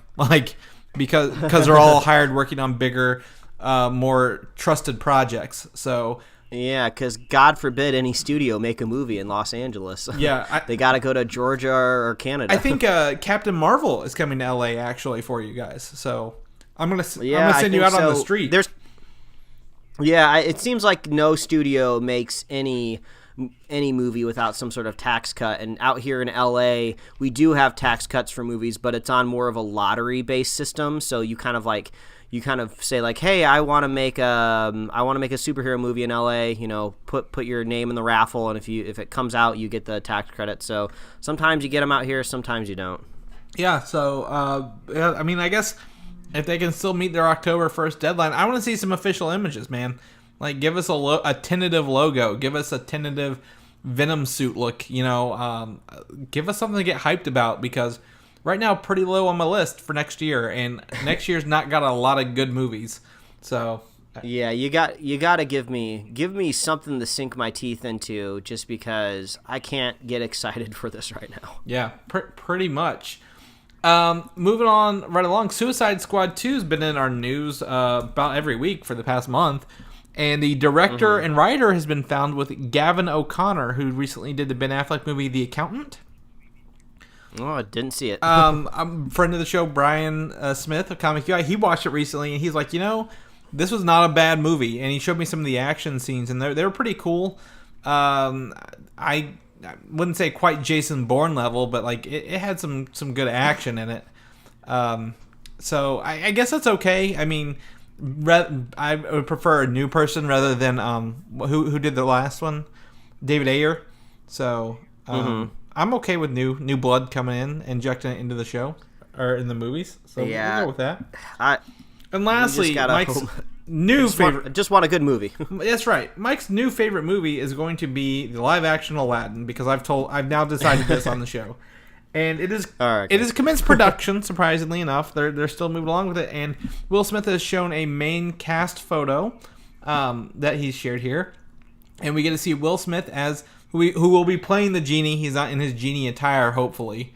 because they're all hired working on bigger, more trusted projects. So yeah, because God forbid any studio make a movie in Los Angeles. Yeah, they got to go to Georgia or Canada. I think Captain Marvel is coming to LA actually for you guys. So I'm gonna send you out on the street. It seems like no studio makes any movie without some sort of tax cut, and out here in LA we do have tax cuts for movies, but it's on more of a lottery based system. So you kind of say like, hey, I want to make a superhero movie in LA, put your name in the raffle, and if it comes out, you get the tax credit. So sometimes you get them out here, sometimes you don't. Yeah, so I mean, I guess if they can still meet their October 1st deadline, I want to see some official images, man. Like, give us a tentative logo. Give us a tentative Venom suit look, you know. Give us something to get hyped about, because right now, pretty low on my list for next year, and next year's not got a lot of good movies. So yeah, you got to give me something to sink my teeth into, just because I can't get excited for this right now. Yeah, pretty much. Moving on right along, Suicide Squad 2 has been in our news about every week for the past month. And the director and writer has been found with Gavin O'Connor, who recently did the Ben Affleck movie The Accountant. Oh, I didn't see it. I'm a friend of the show, Brian Smith of Comic UI. He watched it recently, and he's like, you know, this was not a bad movie. And he showed me some of the action scenes, and they were pretty cool. I wouldn't say quite Jason Bourne level, but like it had some good action in it. So I guess that's okay. I mean, I would prefer a new person rather than who did the last one, David Ayer. So I'm okay with new blood coming in, injecting it into the show or in the movies. So we'll go with that. And lastly, Mike's new favorite. Just want a good movie. That's right. Mike's new favorite movie is going to be the live action Aladdin, because I've now decided this on the show. And it is it is commenced production, surprisingly enough. They're still moving along with it, and Will Smith has shown a main cast photo that he's shared here. And we get to see Will Smith as who will be playing the genie. He's not in his genie attire, hopefully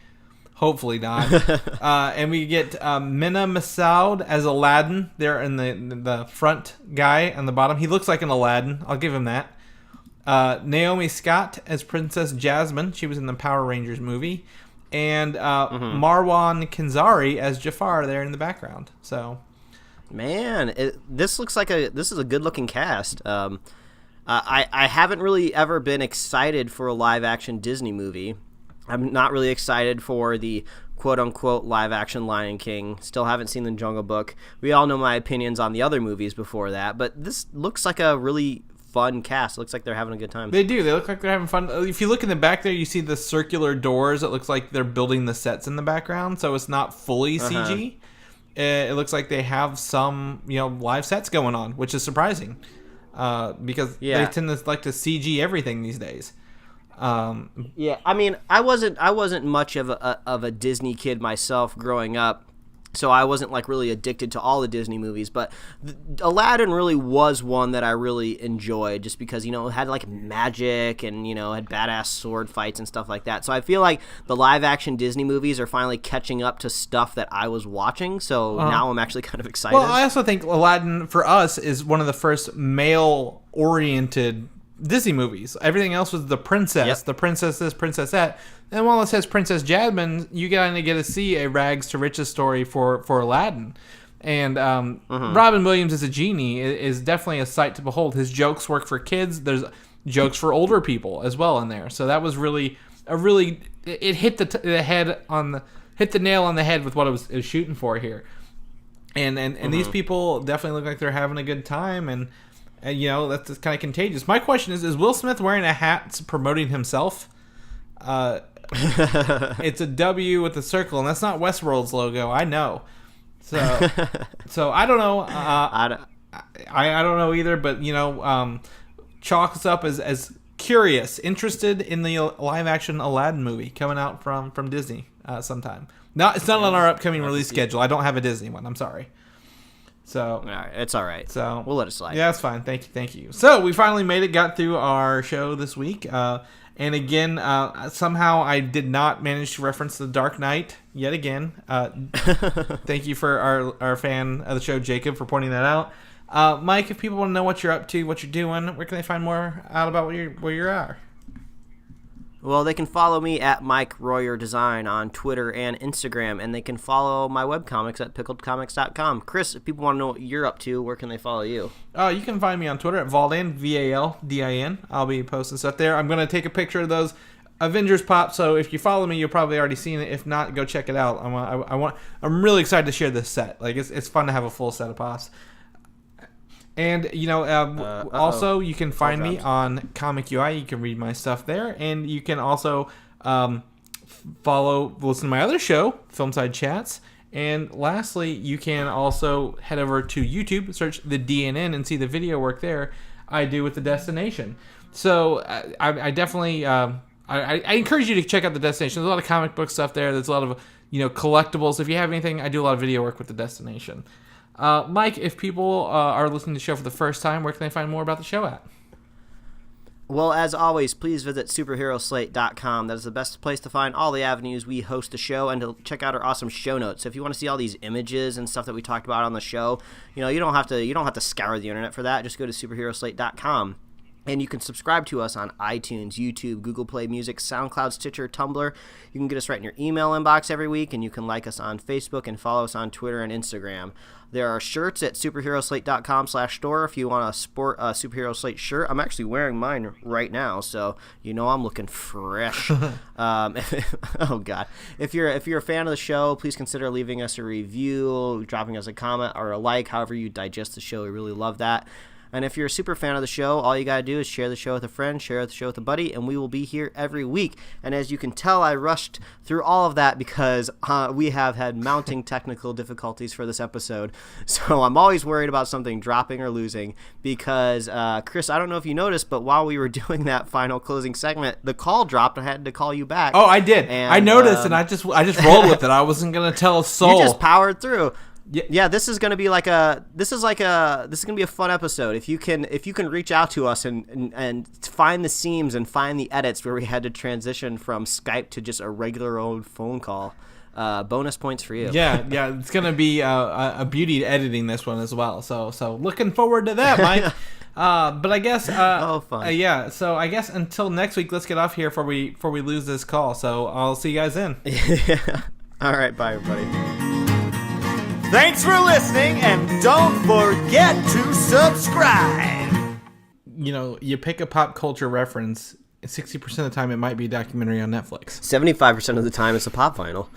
not. And we get Mena Massoud as Aladdin. There in the front guy on the bottom. He looks like an Aladdin. I'll give him that. Naomi Scott as Princess Jasmine. She was in the Power Rangers movie. And Marwan Kenzari as Jafar there in the background. So, man, this is a good looking cast. I haven't really ever been excited for a live action Disney movie. I'm not really excited for the quote unquote live action Lion King. Still haven't seen the Jungle Book. We all know my opinions on the other movies before that, but this looks like a really fun cast. It looks like they're having a good time. They do. They look like they're having fun. If you look in the back there, you see the circular doors. It looks like they're building the sets in the background, so it's not fully CG. It looks like they have some, live sets going on, which is surprising, because they tend to like to CG everything these days. I mean, I wasn't much of a Disney kid myself growing up. So I wasn't like really addicted to all the Disney movies, but Aladdin really was one that I really enjoyed, just because, it had like magic and, had badass sword fights and stuff like that. So I feel like the live action Disney movies are finally catching up to stuff that I was watching. So now I'm actually kind of excited. Well, I also think Aladdin for us is one of the first male oriented Disney movies. Everything else was the princess, the princess this, princess that. And while it says Princess Jasmine, you kind of get to see a rags to riches story for Aladdin. And Robin Williams as a genie is definitely a sight to behold. His jokes work for kids. There's jokes for older people as well in there. So that was really it hit the nail on the head with what it was shooting for here. And these people definitely look like they're having a good time, and that's just kind of contagious. My question is Will Smith wearing a hat promoting himself? It's a W with a circle, and that's not Westworld's logo. I know. So I don't know. I don't know either. But chalk us up as curious, interested in the live action Aladdin movie coming out from Disney sometime. It's not on our upcoming release schedule. I don't have a Disney one. I'm sorry. So it's all right. So we'll let it slide. Yeah, that's fine. Thank you. So we finally made it. Got through our show this week. And again, somehow I did not manage to reference The Dark Knight yet again. Thank you for our fan of the show, Jacob, for pointing that out. Mike, if people want to know what you're up to, what you're doing, where can they find more out about where you're at? Well, they can follow me at Mike Royer Design on Twitter and Instagram, and they can follow my webcomics at pickledcomics.com. Chris, if people want to know what you're up to, where can they follow you? You can find me on Twitter at Valdin, Valdin. I'll be posting stuff there. I'm going to take a picture of those Avengers pop, so if you follow me, you'll probably already seen it. If not, go check it out. I'm really excited to share this set. Like, it's fun to have a full set of pops. And, also, you can find me on Comic UI. You can read my stuff there. And you can also listen to my other show, Filmside Chats. And lastly, you can also head over to YouTube, search the DNN, and see the video work there I do with the Destination. So I definitely I encourage you to check out the Destination. There's a lot of comic book stuff there. There's a lot of collectibles. If you have anything, I do a lot of video work with the Destination. Mike, if people are listening to the show for the first time, where can they find more about the show at? Well, as always, please visit superheroslate.com. That is the best place to find all the avenues we host the show and to check out our awesome show notes. So if you want to see all these images and stuff that we talked about on the show, you don't have to scour the internet for that. Just go to superheroslate.com. And you can subscribe to us on iTunes, YouTube, Google Play Music, SoundCloud, Stitcher, Tumblr. You can get us right in your email inbox every week, and you can like us on Facebook and follow us on Twitter and Instagram. There are shirts at superheroslate.com/store if you want to sport a Superhero Slate shirt. I'm actually wearing mine right now, so I'm looking fresh. Oh, God. If you're a fan of the show, please consider leaving us a review, dropping us a comment or a like, however you digest the show. We really love that. And if you're a super fan of the show, all you got to do is share the show with a friend, share the show with a buddy, and we will be here every week. And as you can tell, I rushed through all of that because we have had mounting technical difficulties for this episode. So I'm always worried about something dropping or losing because, Chris, I don't know if you noticed, but while we were doing that final closing segment, the call dropped. I had to call you back. Oh, I did. And, I noticed, and I just rolled with it. I wasn't going to tell a soul. You just powered through. Yeah, this is gonna be this is gonna be a fun episode. If you can reach out to us and find the seams and find the edits where we had to transition from Skype to just a regular old phone call, bonus points for you. Yeah, it's gonna be a beauty editing this one as well. So looking forward to that, Mike. But I guess fun. Yeah. So I guess until next week, let's get off here before we lose this call. So I'll see you guys then. Yeah. All right, bye everybody. Thanks for listening, and don't forget to subscribe. You pick a pop culture reference, 60% of the time it might be a documentary on Netflix. 75% of the time it's a pop vinyl.